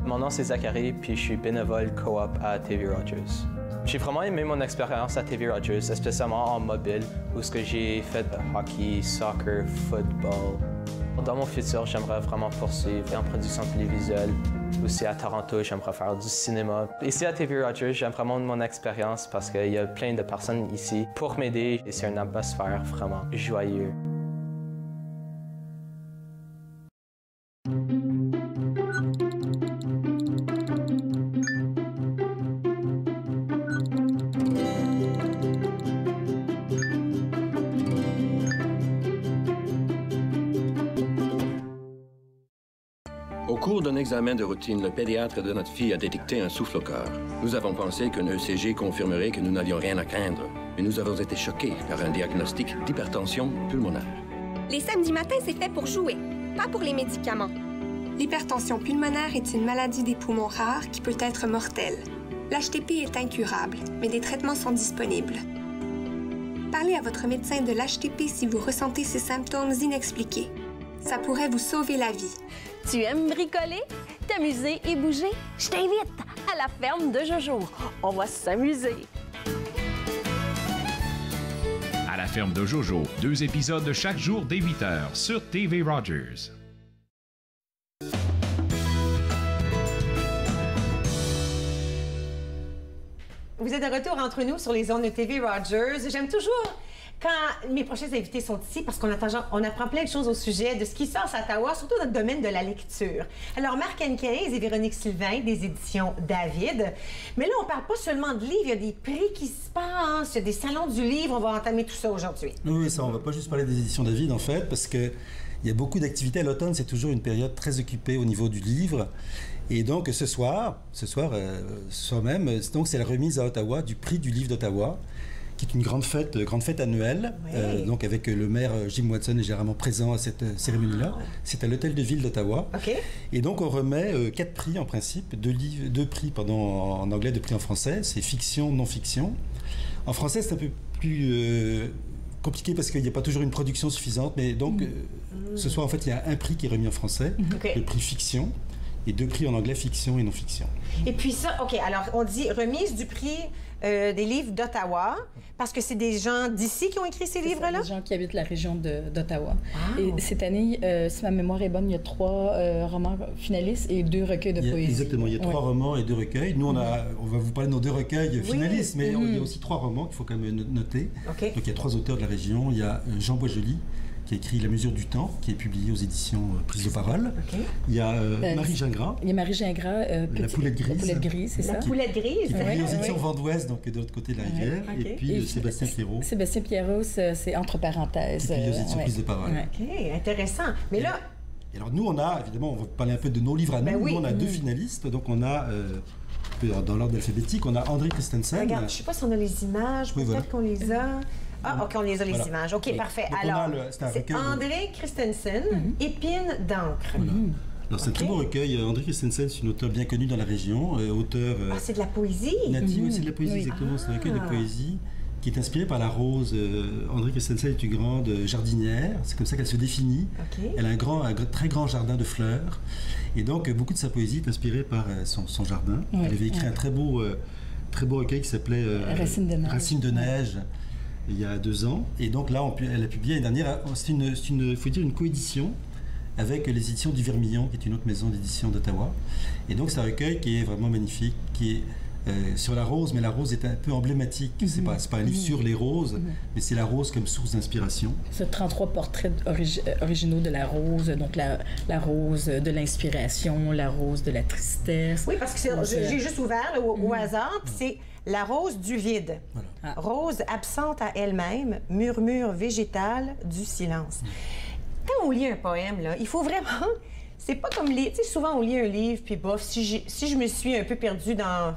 Mon nom c'est Zachary, puis je suis bénévole coop à TV Rogers. J'ai vraiment aimé mon expérience à TV Rogers, spécialement en mobile, où j'ai fait hockey, soccer, football. Dans mon futur, j'aimerais vraiment poursuivre en production télévisuelle. Aussi à Toronto, j'aimerais faire du cinéma. Ici à TV Rogers, j'aime vraiment mon expérience parce qu'il y a plein de personnes ici pour m'aider et c'est une atmosphère vraiment joyeuse. Au cours d'un examen de routine, le pédiatre de notre fille a détecté un souffle au cœur. Nous avons pensé qu'un ECG confirmerait que nous n'avions rien à craindre, mais nous avons été choqués par un diagnostic d'hypertension pulmonaire. Les samedis matins, c'est fait pour jouer, pas pour les médicaments. L'hypertension pulmonaire est une maladie des poumons rares qui peut être mortelle. L'HTP est incurable, mais des traitements sont disponibles. Parlez à votre médecin de l'HTP si vous ressentez ces symptômes inexpliqués. Ça pourrait vous sauver la vie. Tu aimes bricoler, t'amuser et bouger? Je t'invite à la ferme de Jojo. On va s'amuser. À la ferme de Jojo, 2 épisodes de chaque jour dès 8h sur TV Rogers. Vous êtes de retour entre nous sur les ondes de TV Rogers. J'aime toujours quand mes prochains invités sont ici parce qu'on apprend plein de choses au sujet de ce qui se passe à Ottawa, surtout dans le domaine de la lecture. Alors, Marc Henquez et Véronique Sylvain, des éditions David. Mais là, on parle pas seulement de livres, il y a des prix qui se passent, il y a des salons du livre, on va entamer tout ça aujourd'hui. Oui, ça, on va pas juste parler des éditions David, en fait, parce que il y a beaucoup d'activités à l'automne, c'est toujours une période très occupée au niveau du livre. Et donc, ce soir même, donc c'est la remise à Ottawa du prix du livre d'Ottawa, qui est une grande fête annuelle, donc avec le maire Jim Watson est généralement présent à cette cérémonie-là. C'est à l'Hôtel de Ville d'Ottawa. Et donc on remet 4 prix en principe, 2 prix en anglais, 2 prix en français. C'est fiction, non-fiction. En français, c'est un peu plus compliqué parce qu'il n'y a pas toujours une production suffisante, mais donc ce soir, en fait, il y a un prix qui est remis en français, le prix fiction, et 2 prix en anglais, fiction et non-fiction. Et puis ça, alors on dit remise du prix des livres d'Ottawa, parce que c'est des gens d'ici qui ont écrit ces livres-là? Des gens qui habitent la région d'Ottawa. Et cette année, si ma mémoire est bonne, il y a 3 romans finalistes et 2 recueils de poésie. Exactement, il y a 3 romans et 2 recueils. Nous, on va vous parler de nos 2 recueils finalistes, mais il y a aussi 3 romans qu'il faut quand même noter. Donc il y a 3 auteurs de la région. Il y a Jean Boisjoli, qui a écrit La mesure du temps, qui est publié aux éditions Prise de parole. Il y a Marie Gingras. Il y a Marie Gingras, La poulette grise. La poulette grise, c'est ça. La poulette grise. Qui est publié aux éditions Vent d'Ouest, donc de l'autre côté de la rivière. Et puis Sébastien Pierrot. Sébastien Pierrot, c'est entre parenthèses. Qui est publié aux éditions Prise de parole. OK, intéressant. Mais là... Et alors nous, on a, évidemment, on va parler un peu de nos livres à nous. Nous, on a 2 finalistes. Donc on a, dans l'ordre alphabétique, on a André Christensen. Regarde, je ne sais pas si on a les images. Peut-être qu'on les a... Ah, OK, on les a, les images. OK, parfait. Donc, alors, c'est André Christensen, Épine d'encre. Alors, c'est un très beau recueil. André Christensen, c'est une auteure bien connue dans la région, auteur... c'est de la poésie? Native, c'est de la poésie, exactement. C'est un recueil de poésie qui est inspiré par la rose. André Christensen est une grande jardinière. C'est comme ça qu'elle se définit. Elle a un très grand jardin de fleurs. Et donc, beaucoup de sa poésie est inspirée par son jardin. Elle avait écrit un très beau recueil qui s'appelait Racines de neige. Il y a 2 ans. Et donc là, elle a publié l'année dernière, c'est une coédition avec les éditions du Vermillon, qui est une autre maison d'édition d'Ottawa. Et donc c'est un recueil qui est vraiment magnifique, qui est sur la rose, mais la rose est un peu emblématique. C'est pas un livre sur les roses, mais c'est la rose comme source d'inspiration. C'est 33 portraits originaux de la rose, donc la rose de l'inspiration, la rose de la tristesse. Oui, parce que j'ai juste ouvert au hasard, puis c'est la rose du vide. Rose absente à elle-même, murmure végétal du silence. Quand on lit un poème, là, il faut vraiment... C'est pas comme les... Tu sais, souvent, on lit un livre, puis bof, si je me suis un peu perdue dans...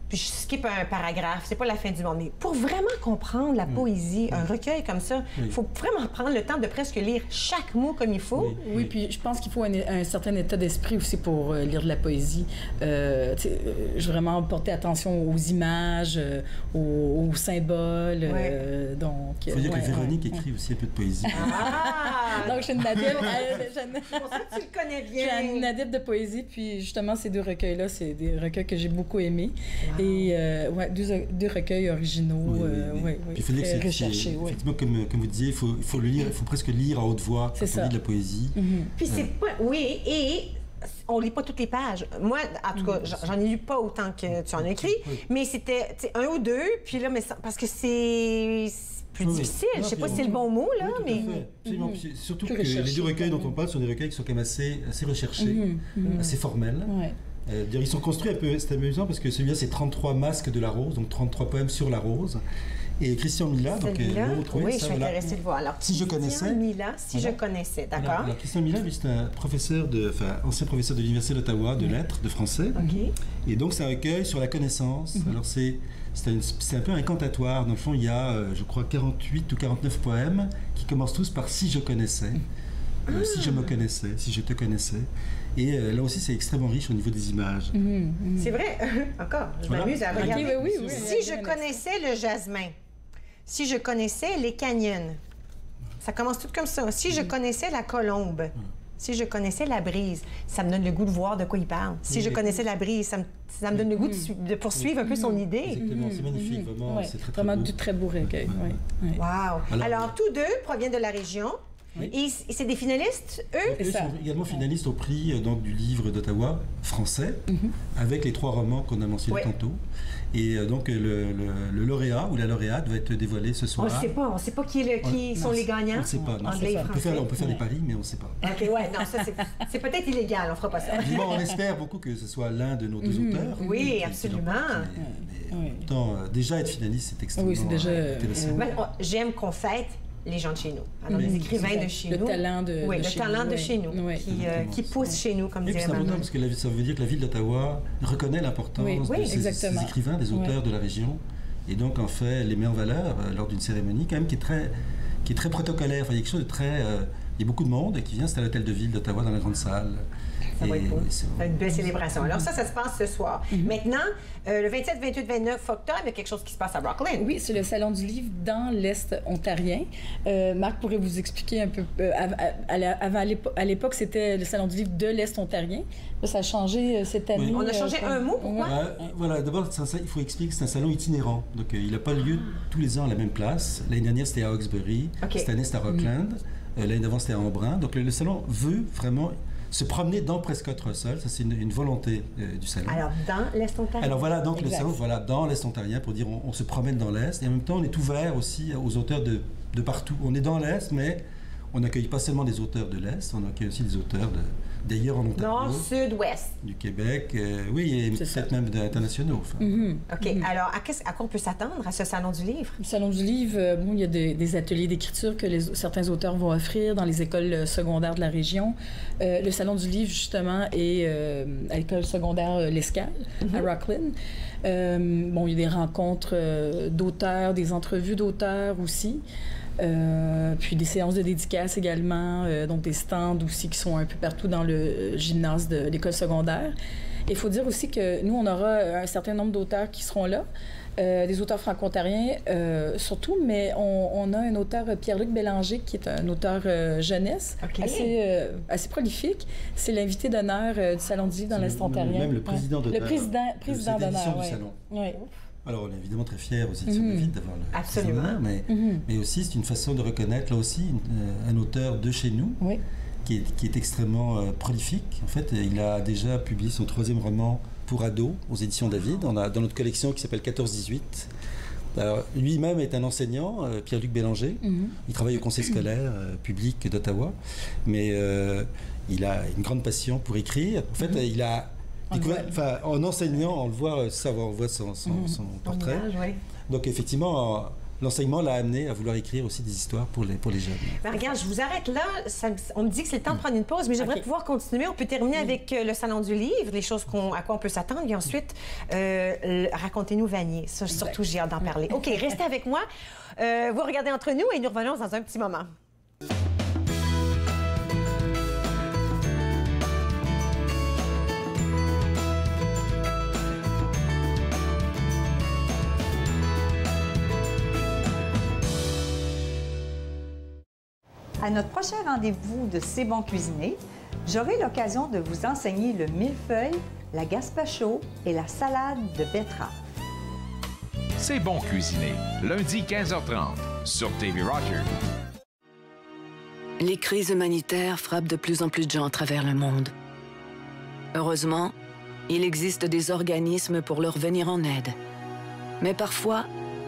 Puis je skip un paragraphe, c'est pas la fin du monde. Mais pour vraiment comprendre la poésie, un recueil comme ça, il faut vraiment prendre le temps de presque lire chaque mot comme il faut. Oui, puis je pense qu'il faut un certain état d'esprit aussi pour lire de la poésie. Je vraiment porter attention aux images, aux symboles. Donc, il faut dire que Véronique écrit aussi un peu de poésie. Donc, je suis une adepte. C'est pour ça que tu le connais bien. Je suis une adepte de poésie, puis justement, ces 2 recueils-là, c'est des recueils que j'ai beaucoup aimés. Et 2 recueils originaux, très recherchés. Effectivement, comme vous disiez, il faut le lire, il faut presque lire à haute voix quand on lit de la poésie. Puis c'est pas... Oui, et on lit pas toutes les pages. Moi, en tout cas, j'en ai lu pas autant que tu en as écrit, mais c'était 1 ou 2, puis là, parce que c'est plus difficile. Je sais pas si c'est le bon mot, là, mais... Absolument. Surtout que les 2 recueils dont on parle sont des recueils qui sont quand même assez recherchés, assez formels. Ils sont construits un peu, c'est amusant parce que celui-là c'est 33 masques de la rose, donc 33 poèmes sur la rose. Et Christian Mila, donc l'autre, oui, je suis intéressée de voir. Alors, si je connaissais. Mila, je connaissais, d'accord. Alors, Christian Mila, lui, c'est un ancien professeur de l'Université d'Ottawa de lettres, de français. Et donc, c'est un recueil sur la connaissance. Alors, c'est un peu incantatoire. Dans le fond, il y a, je crois, 48 ou 49 poèmes qui commencent tous par si je connaissais. Si je me connaissais, si je te connaissais. Et là aussi, c'est extrêmement riche au niveau des images. C'est vrai. Encore, je m'amuse à regarder. Si je connaissais le jasmin, si je connaissais les canyons, ça commence tout comme ça. Si je connaissais la colombe, si je connaissais la brise, ça me donne le goût de voir de quoi il parle. Si je connaissais la brise, ça me donne le goût de poursuivre un peu son idée. Exactement, c'est magnifique, vraiment. C'est très, très vraiment beau. du très beau recueil. Wow! Alors, tous 2 proviennent de la région. Et c'est des finalistes, eux? Eux sont également finalistes au prix du livre d'Ottawa français, avec les 3 romans qu'on a mentionnés tantôt. Et donc le lauréat ou la lauréate va être dévoilé ce soir. On ne sait pas qui sont les gagnants? On ne sait pas. On peut faire des paris, mais on ne sait pas. OK, non, ça c'est peut-être illégal, on ne fera pas ça. On espère beaucoup que ce soit l'un de nos 2 auteurs. Oui, absolument. Mais pourtant, déjà être finaliste, c'est extrêmement intéressant. J'aime qu'on fête les gens de chez nous. Alors, les écrivains de chez nous. Le talent de chez nous, qui pousse chez nous, comme dirait Manon. Parce que ça veut dire que la ville d'Ottawa reconnaît l'importance de ces écrivains, des auteurs de la région, et donc en fait les met en valeur lors d'une cérémonie quand même qui est très protocolaire. Enfin, il y a quelque chose de très... il y a beaucoup de monde qui vient, c'est à l'hôtel de ville d'Ottawa dans la grande salle. Ça va être beau. Ça va être une belle célébration. Alors ça se passe ce soir. Maintenant, le 27, 28, 29 octobre, il y a quelque chose qui se passe à Rockland. Oui, c'est le Salon du livre dans l'Est ontarien. Marc pourrait vous expliquer un peu. À l'époque, c'était le Salon du livre de l'Est ontarien. Là, ça a changé cette année. On a changé un mot, pourquoi? Voilà, d'abord, il faut expliquer que c'est un salon itinérant. Donc, il n'a pas lieu tous les ans à la même place. L'année dernière, c'était à Hawkesbury. Cette année, c'était à Rockland. L'année d'avant, c'était à Embrun. Donc, le salon veut vraiment se promener dans Prescott Russell. Ça, c'est une volonté du salon. Alors, dans l'Est ontarien. Alors, voilà, donc le salon, voilà, dans l'Est ontarien, pour dire on se promène dans l'Est. Et en même temps, on est ouvert aussi aux auteurs de partout. On est dans l'Est, mais on n'accueille pas seulement des auteurs de l'Est, on accueille aussi des auteurs d'ailleurs en Ontario. Nord, Sud, Ouest. Du Québec, oui, et peut-être même internationaux. Enfin. OK. Alors, à quoi on peut s'attendre à ce Salon du livre? Le Salon du livre, bon, il y a des ateliers d'écriture que certains auteurs vont offrir dans les écoles secondaires de la région. Le Salon du livre, justement, est à l'école secondaire L'Escale, à Rockland. Bon, il y a des rencontres d'auteurs, des entrevues d'auteurs aussi. Puis des séances de dédicaces également, donc des stands aussi qui sont un peu partout dans le gymnase de l'école secondaire. Il faut dire aussi que nous, on aura un certain nombre d'auteurs qui seront là, des auteurs franco-ontariens surtout, mais on a un auteur, Pierre-Luc Bélanger, qui est un auteur jeunesse, assez prolifique. C'est l'invité d'honneur du Salon du livre dans l'Est ontarien. Même le président d'honneur. Le président d'honneur, du salon. Oui. Alors, on est évidemment très fiers aux éditions de Vide d'avoir le président, mais aussi c'est une façon de reconnaître, là aussi, un auteur de chez nous qui est extrêmement prolifique. En fait, il a déjà publié son 3e roman pour ados aux éditions David. On a dans notre collection qui s'appelle 14-18. Alors, lui-même est un enseignant, Pierre-Luc Bélanger. Il travaille au conseil scolaire public d'Ottawa, mais il a une grande passion pour écrire. En fait, il a... en enseignant, on le voit, on voit son portrait. Donc effectivement, l'enseignement l'a amené à vouloir écrire aussi des histoires pour les jeunes. Ben, regarde, je vous arrête là. On me dit que c'est le temps de prendre une pause, mais j'aimerais pouvoir continuer. On peut terminer avec le Salon du livre, les choses à quoi on peut s'attendre. Et ensuite, racontez-nous Vanier. Ça, surtout, j'ai hâte d'en parler. OK, restez avec moi. Vous regardez entre nous et nous revenons dans un petit moment. À notre prochain rendez-vous de C'est bon cuisiner, j'aurai l'occasion de vous enseigner le millefeuille, la gazpacho et la salade de betterave. C'est bon cuisiner, lundi 15h30 sur TV Rogers. Les crises humanitaires frappent de plus en plus de gens à travers le monde. Heureusement, il existe des organismes pour leur venir en aide. Mais parfois,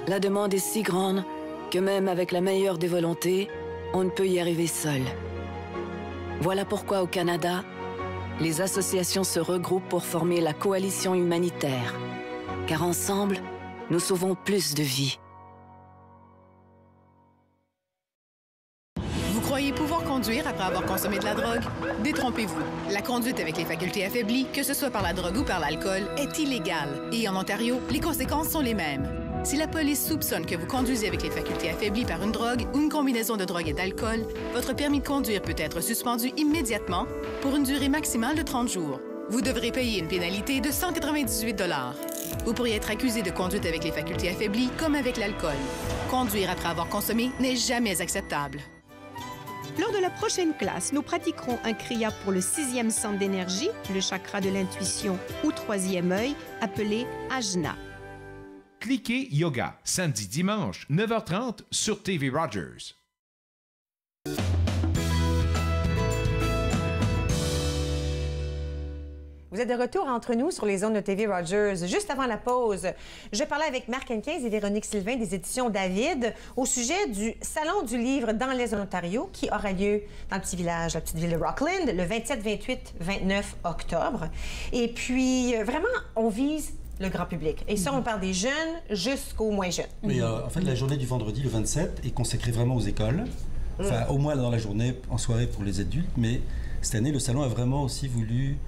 la demande est si grande que même avec la meilleure des volontés, on ne peut y arriver seul. Voilà pourquoi au Canada, les associations se regroupent pour former la coalition humanitaire. Car ensemble, nous sauvons plus de vies. Vous croyez pouvoir conduire après avoir consommé de la drogue? Détrompez-vous. La conduite avec les facultés affaiblies, que ce soit par la drogue ou par l'alcool, est illégale. Et en Ontario, les conséquences sont les mêmes. Si la police soupçonne que vous conduisez avec les facultés affaiblies par une drogue ou une combinaison de drogue et d'alcool, votre permis de conduire peut être suspendu immédiatement pour une durée maximale de 30 jours. Vous devrez payer une pénalité de 198 $. Vous pourriez être accusé de conduite avec les facultés affaiblies comme avec l'alcool. Conduire après avoir consommé n'est jamais acceptable. Lors de la prochaine classe, nous pratiquerons un kriya pour le 6e centre d'énergie, le chakra de l'intuition ou 3e œil, appelé Ajna. Cliquez Yoga, samedi-dimanche, 9h30 sur TV Rogers. Vous êtes de retour entre nous sur les ondes de TV Rogers. Juste avant la pause, je parlais avec Marc Henquin et Véronique Sylvain des éditions David au sujet du Salon du livre dans l'Est de l'Ontario qui aura lieu dans le petit village, la petite ville de Rockland, le 27, 28, 29 octobre. Et puis, vraiment, on vise le grand public. Et ça, on parle des jeunes jusqu'aux moins jeunes. Oui, en fait, la journée du vendredi, le 27, est consacrée vraiment aux écoles. Enfin, au moins dans la journée, en soirée pour les adultes. Mais cette année, le salon a vraiment aussi voulu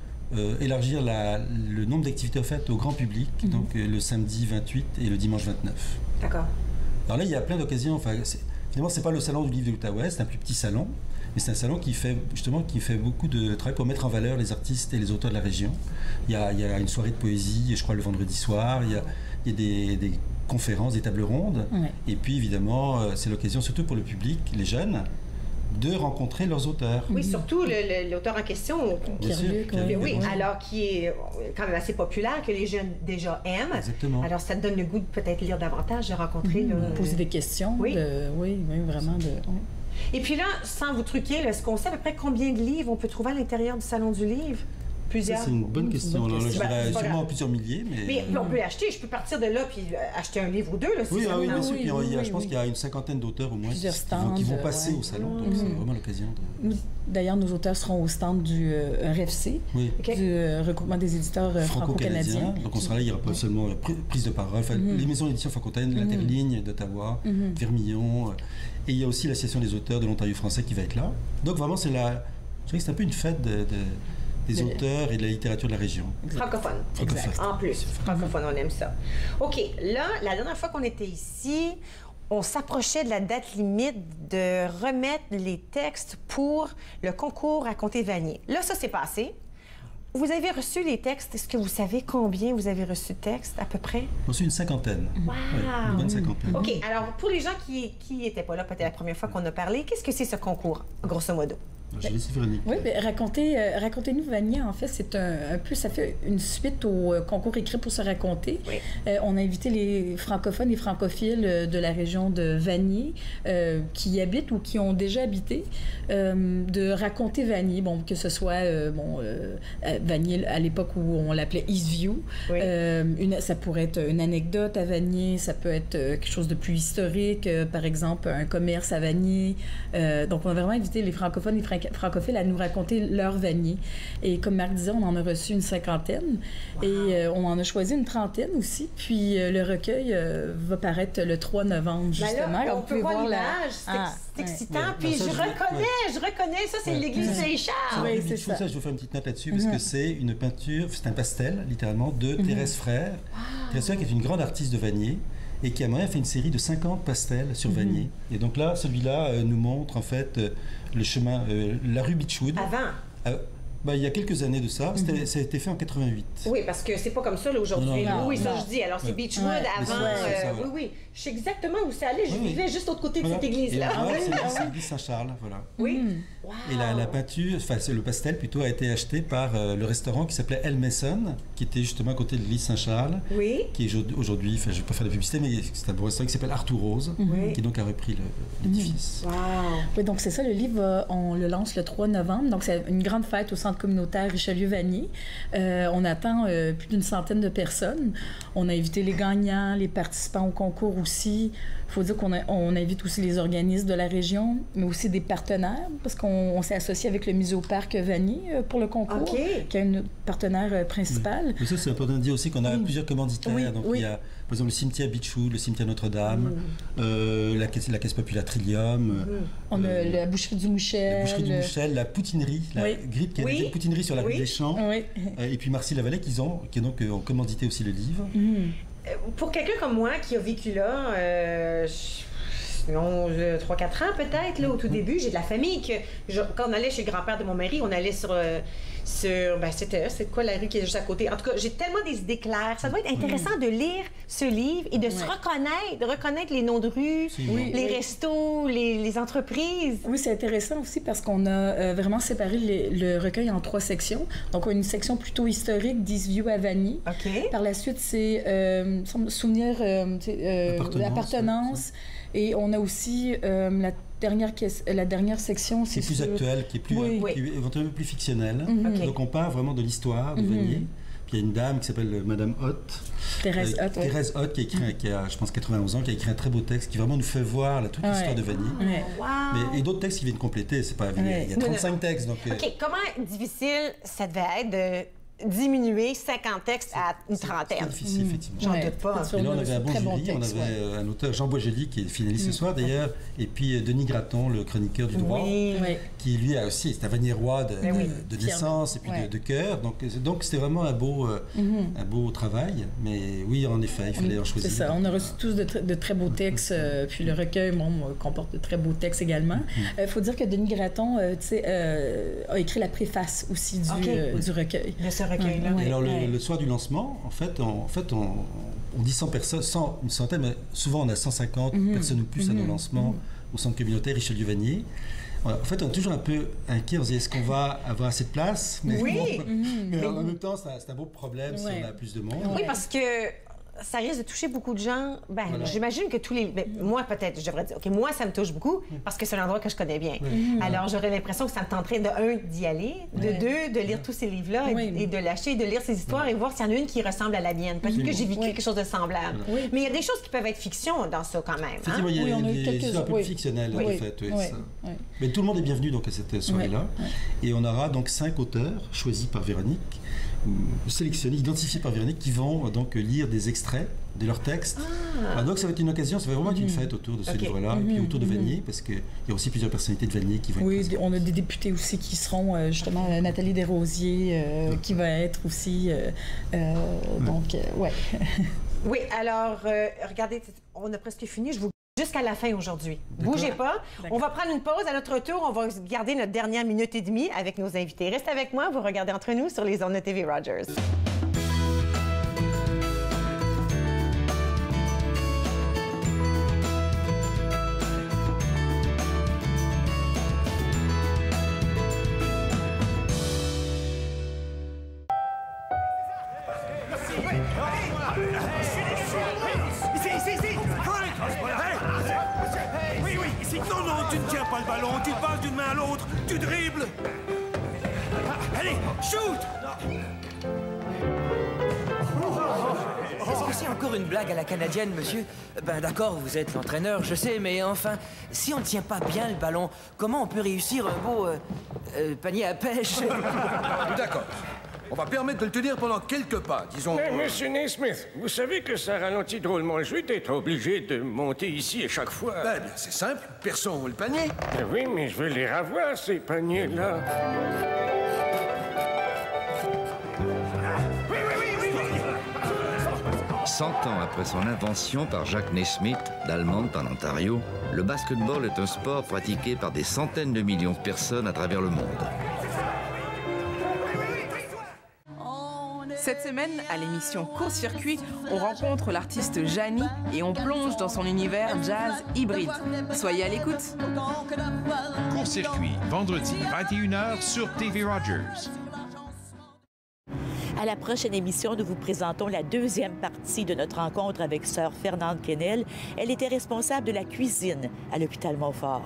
élargir le nombre d'activités offertes au grand public, donc le samedi 28 et le dimanche 29. D'accord. Alors là, il y a plein d'occasions. Enfin, finalement, c'est pas le salon du livre de l'Outaouais, c'est un plus petit salon, mais c'est un salon qui fait beaucoup de travail pour mettre en valeur les artistes et les auteurs de la région. Il y a une soirée de poésie, je crois, le vendredi soir. Il y a des conférences, des tables rondes. Et puis, évidemment, c'est l'occasion, surtout pour le public, les jeunes, de rencontrer leurs auteurs. Oui, surtout l'auteur en question. Bien sûr. Oui, alors qui est quand même assez populaire, que les jeunes déjà aiment. Exactement. Alors ça te donne le goût de peut-être lire davantage, de rencontrer... Poser des questions. Oui. Oui, vraiment. Et puis là, sans vous truquer, est-ce qu'on sait à peu près combien de livres on peut trouver à l'intérieur du Salon du Livre? Plusieurs. Ça, c'est une bonne question. Alors, je dirais sûrement plusieurs milliers. Mais on peut acheter. Je peux partir de là puis acheter un livre ou deux. Là, si oui, bien sûr. Oui, je pense qu'il y a une cinquantaine d'auteurs au moins qui vont passer au salon. Donc, c'est vraiment l'occasion de... D'ailleurs, nos auteurs seront au stand du RFC, du regroupement des éditeurs franco-canadiens. Donc, on sera là, il n'y aura pas seulement prise de parole. Les maisons d'édition franco-canadiennes, l'Interligne d'Ottawa, Vermillon. Et il y a aussi l'Association des auteurs de l'Ontario français qui va être là. Donc, vraiment, je dirais que c'est un peu une fête des auteurs et de la littérature de la région. Francophone. Exact. En plus, francophone, on aime ça. OK, là, la dernière fois qu'on était ici, on s'approchait de la date limite de remettre les textes pour le concours Raconter Vanier. Là, ça s'est passé. Vous avez reçu les textes. Est-ce que vous savez combien vous avez reçu de textes, à peu près? Reçu une cinquantaine. Wow! Oui, une bonne cinquantaine. OK, alors, pour les gens qui n'étaient pas là, peut-être la première fois qu'on a parlé, qu'est-ce que c'est ce concours, grosso modo? Je vais laisser Véronique. Oui, mais racontez-nous Vanier, en fait, c'est un peu, ça fait une suite au concours écrit pour se raconter. Oui. On a invité les francophones et francophiles de la région de Vanier qui y habitent ou qui ont déjà habité, de raconter Vanier, bon, que ce soit Vanier à l'époque où on l'appelait Eastview. Oui. Ça pourrait être une anecdote à Vanier, ça peut être quelque chose de plus historique, par exemple un commerce à Vanier. Donc, on a vraiment invité les francophones et francophiles à nous raconter leur Vanier. Et comme Marc disait, on en a reçu une cinquantaine. Wow. Et on en a choisi une trentaine aussi. Puis le recueil va paraître le 3 novembre, justement. Ben là, on peut voir l'image. C'est excitant. Puis je reconnais. Ça, c'est l'église Saint-Charles. Oui, c'est ça. Je vous fais une petite note là-dessus, parce que c'est une peinture, c'est un pastel, littéralement, de Thérèse Frère. Thérèse Frère qui est une grande artiste de Vanier et qui a même fait une série de 50 pastels sur Vanier. Et donc là, celui-là nous montre en fait le chemin, la rue Beechwood. Avant? Il y a quelques années de ça. Ça a été fait en 88. Oui, parce que c'est pas comme ça aujourd'hui. Oui, ça je dis. Alors c'est Beechwood avant. Oui. Je sais exactement où c'est allé. Je vivais juste de l'autre côté de cette église-là. C'est l'église Saint-Charles, voilà. Oui. Wow. Et la peinture, le pastel plutôt, a été acheté par le restaurant qui s'appelait El Mason, qui était justement à côté de l'église Saint-Charles. Oui. Qui est aujourd'hui, je ne vais pas faire de publicité, mais c'est un beau restaurant qui s'appelle Arthur Rose, qui donc a repris l'édifice. Wow. Oui, donc c'est ça, le livre, on le lance le 3 novembre. Donc c'est une grande fête au centre communautaire Richelieu-Vanier. On attend plus d'une centaine de personnes. On a invité les gagnants, les participants au concours aussi. Il faut dire qu'on invite aussi les organismes de la région, mais aussi des partenaires, parce qu'on s'est associé avec le Muséoparc Vanier pour le concours, qui est un partenaire principal. Mais ça, c'est important de dire aussi qu'on a plusieurs commanditaires. Donc, il y a, par exemple, le cimetière Beechwood, le cimetière Notre-Dame, la caisse populaire Trillium. On a la boucherie du Mouchel. La boucherie du Mouchel, la poutinerie, la Grippe, qui est une poutinerie sur la rue des Champs. Et puis Marcy-Lavalais, qui donc ont commandité aussi le livre. Pour quelqu'un comme moi qui a vécu là, 3-4 ans peut-être, là, au tout début, j'ai de la famille quand on allait chez le grand-père de mon mari, on allait sur c'est quoi la rue qui est juste à côté? En tout cas, j'ai tellement des idées claires. Ça doit être intéressant de lire ce livre et de se reconnaître, de reconnaître les noms de rues, les restos, les entreprises. Oui, c'est intéressant aussi parce qu'on a vraiment séparé le recueil en 3 sections. Donc, on a une section plutôt historique d'Eastview à Vanier. Par la suite, c'est souvenirs d'appartenance. Et on a aussi la dernière section, c'est plus actuelle, qui est plus éventuellement plus fictionnelle. Donc on part vraiment de l'histoire de Vanier. Puis il y a une dame qui s'appelle Madame Hott, Thérèse Hott, qui a je pense 91 ans, qui a écrit un très beau texte qui vraiment nous fait voir toute l'histoire de Vanier. Et d'autres textes qui viennent compléter. C'est pas il y a 35 textes. Donc, comment difficile ça devait être diminuer 50 textes à une trentaine. C'est difficile, effectivement. J'en doute pas. Et là, on avait un bon jury. On avait un auteur, Jean Boisjoli, qui est finaliste ce soir, d'ailleurs, et puis Denis Gratton, le chroniqueur du droit, qui lui a aussi, c'est un Vannier-Roi de naissance et puis de cœur. Donc c'était vraiment un beau travail. Mais oui, en effet, il fallait en choisir. C'est ça. On a reçu tous de très beaux textes, puis le recueil comporte de très beaux textes également. Il faut dire que Denis Gratton a écrit la préface aussi du recueil. De ce recueil-là. Et alors, le soir du lancement, en fait, on dit 100 personnes, une centaine, mais souvent on a 150 personnes ou plus à nos lancements au centre communautaire Richelieu-Vanier. En fait, on est toujours un peu inquiet. On se dit, est-ce qu'on va avoir assez de place? Mais en même temps, c'est un beau problème si on a plus de monde. Oui, parce que ça risque de toucher beaucoup de gens. J'imagine que tous les... moi, peut-être, je devrais dire, OK, moi, ça me touche beaucoup parce que c'est un endroit que je connais bien. Alors, j'aurais l'impression que ça me tenterait d'y aller, de lire tous ces livres-là et de l'acheter, de lire ces histoires et voir s'il y en a une qui ressemble à la mienne. Peut-être que j'ai vécu quelque chose de semblable. Mais il y a des choses qui peuvent être fiction dans ça, quand même. Effectivement, il y a des histoires un peu plus fictionnelles, en fait. Mais tout le monde est bienvenu donc, à cette soirée-là. Et on aura donc 5 auteurs choisis par Véronique, sélectionnés, identifiés par Véronique, qui vont donc lire des extraits de leurs textes. Alors, donc ça va être une occasion, ça va vraiment être une fête autour de ce livre-là, et puis autour de Vanier, parce qu'il y a aussi plusieurs personnalités de Vanier qui vont être présentes. On a des députés aussi qui seront, justement, Nathalie Desrosiers, qui va être aussi... Oui, alors, regardez, on a presque fini, je vous jusqu'à la fin aujourd'hui. Bougez pas. On va prendre une pause. À notre retour, on va garder notre dernière minute et demie avec nos invités. Restez avec moi. Vous regardez Entre nous sur les ondes de TV Rogers. Non, tu ne tiens pas le ballon, tu passes d'une main à l'autre, tu dribbles. Allez, shoot! Est-ce que c'est encore une blague à la canadienne, monsieur? Ben d'accord, vous êtes l'entraîneur, je sais, mais enfin, si on ne tient pas bien le ballon, comment on peut réussir un beau panier à pêche? D'accord. On va permettre de le tenir pendant quelques pas, disons... Mais, Monsieur Naismith, vous savez que ça ralentit drôlement le jeu d'être obligé de monter ici à chaque fois. Ben bien, c'est simple. Personne ouvre le panier. Oui, mais je veux les revoir, ces paniers-là. Oui. 100 ans après son invention par Jacques Naismith d'Allemande en Ontario, le basketball est un sport pratiqué par des centaines de millions de personnes à travers le monde. Cette semaine, à l'émission Court-Circuit, on rencontre l'artiste Jani et on plonge dans son univers jazz hybride. Soyez à l'écoute. Court-Circuit, vendredi 21h sur TV Rogers. À la prochaine émission, nous vous présentons la deuxième partie de notre rencontre avec sœur Fernande Quesnel. Elle était responsable de la cuisine à l'hôpital Montfort.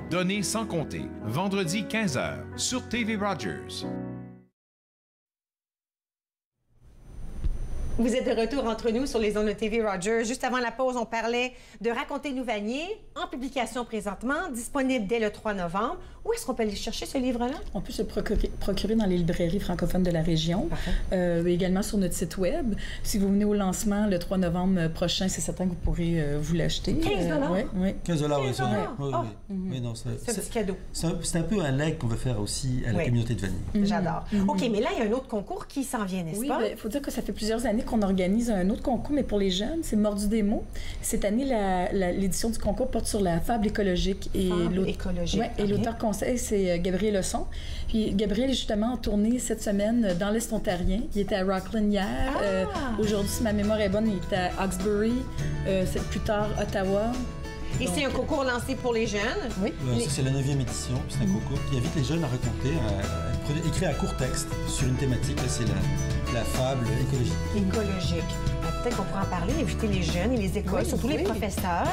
Données sans compter, vendredi 15h sur TV Rogers. Vous êtes de retour entre nous sur les ondes de TV Rogers. Juste avant la pause, on parlait de Racontez-nous Vanier, en publication présentement, disponible dès le 3 novembre. Où est-ce qu'on peut aller chercher ce livre-là? On peut se procurer dans les librairies francophones de la région, également sur notre site web. Si vous venez au lancement le 3 novembre prochain, c'est certain que vous pourrez vous l'acheter. 15 oui. 15 oui, ça va. Mais non, c'est un petit cadeau. C'est un peu un leg qu'on va faire aussi à la communauté de Vanier. J'adore. OK, mais là, il y a un autre concours qui s'en vient, n'est-ce pas? Oui, il faut dire que ça fait plusieurs années qu'on organise un autre concours, mais pour les jeunes, c'est Mordu des mots. Cette année, l'édition du concours porte sur la fable écologique. Et l'auteur conseil, c'est Gabriel Leçon. Puis Gabriel est justement en tournée cette semaine dans l'Est ontarien. Il était à Rockland hier. Aujourd'hui, si ma mémoire est bonne, il était à Hawkesbury. Plus tard, Ottawa. Et c'est un concours lancé pour les jeunes. Oui. Ça, c'est la 9e édition. C'est un concours qui invite les jeunes à raconter, à écrire un court texte sur une thématique. Là, c'est la fable écologique. Écologique. Peut-être qu'on pourra en parler, inviter les jeunes et les écoles, surtout les professeurs,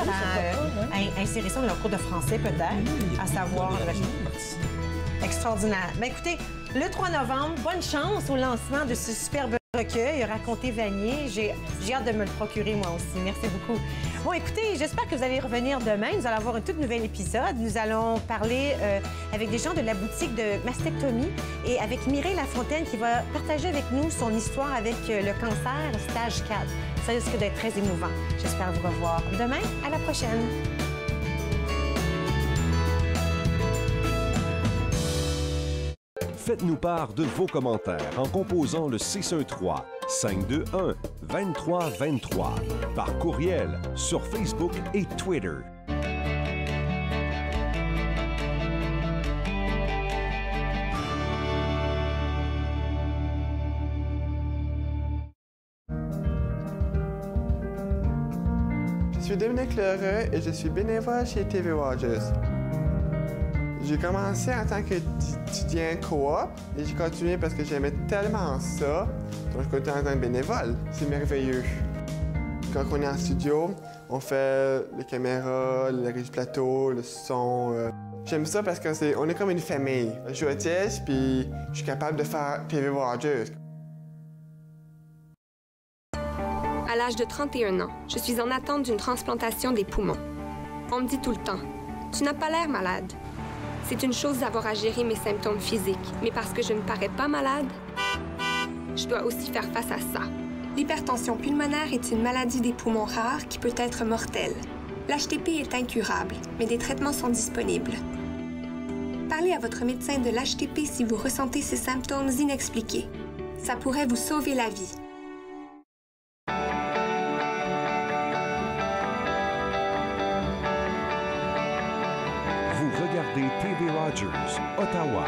à insérer ça dans leur cours de français, peut-être, à savoir... Extraordinaire. Bien, écoutez, le 3 novembre, bonne chance au lancement de ce superbe Recueil, raconter Vanier. J'ai hâte de me le procurer moi aussi. Merci beaucoup. Bon, écoutez, j'espère que vous allez revenir demain. Nous allons avoir un tout nouvel épisode. Nous allons parler avec des gens de la boutique de mastectomie et avec Mireille Lafontaine qui va partager avec nous son histoire avec le cancer stage 4. Ça risque d'être très émouvant. J'espère vous revoir demain. À la prochaine. Faites-nous part de vos commentaires en composant le 613-521-2323 par courriel sur Facebook et Twitter. Je suis Dominique Lheureux et je suis bénévole chez TV Rogers. J'ai commencé en tant qu'étudiant coop et j'ai continué parce que j'aimais tellement ça. Donc, je continue en tant que bénévole. C'est merveilleux. Quand on est en studio, on fait les caméras, le régie plateau, le son. J'aime ça parce qu'on est comme une famille. Je suis autiste puis je suis capable de faire TV Rogers. À l'âge de 31 ans, je suis en attente d'une transplantation des poumons. On me dit tout le temps, « Tu n'as pas l'air malade. » C'est une chose d'avoir à gérer mes symptômes physiques, mais parce que je ne parais pas malade, je dois aussi faire face à ça. L'hypertension pulmonaire est une maladie des poumons rares qui peut être mortelle. L'HTP est incurable, mais des traitements sont disponibles. Parlez à votre médecin de l'HTP si vous ressentez ces symptômes inexpliqués. Ça pourrait vous sauver la vie. Vous regardez TV Rogers, Ottawa.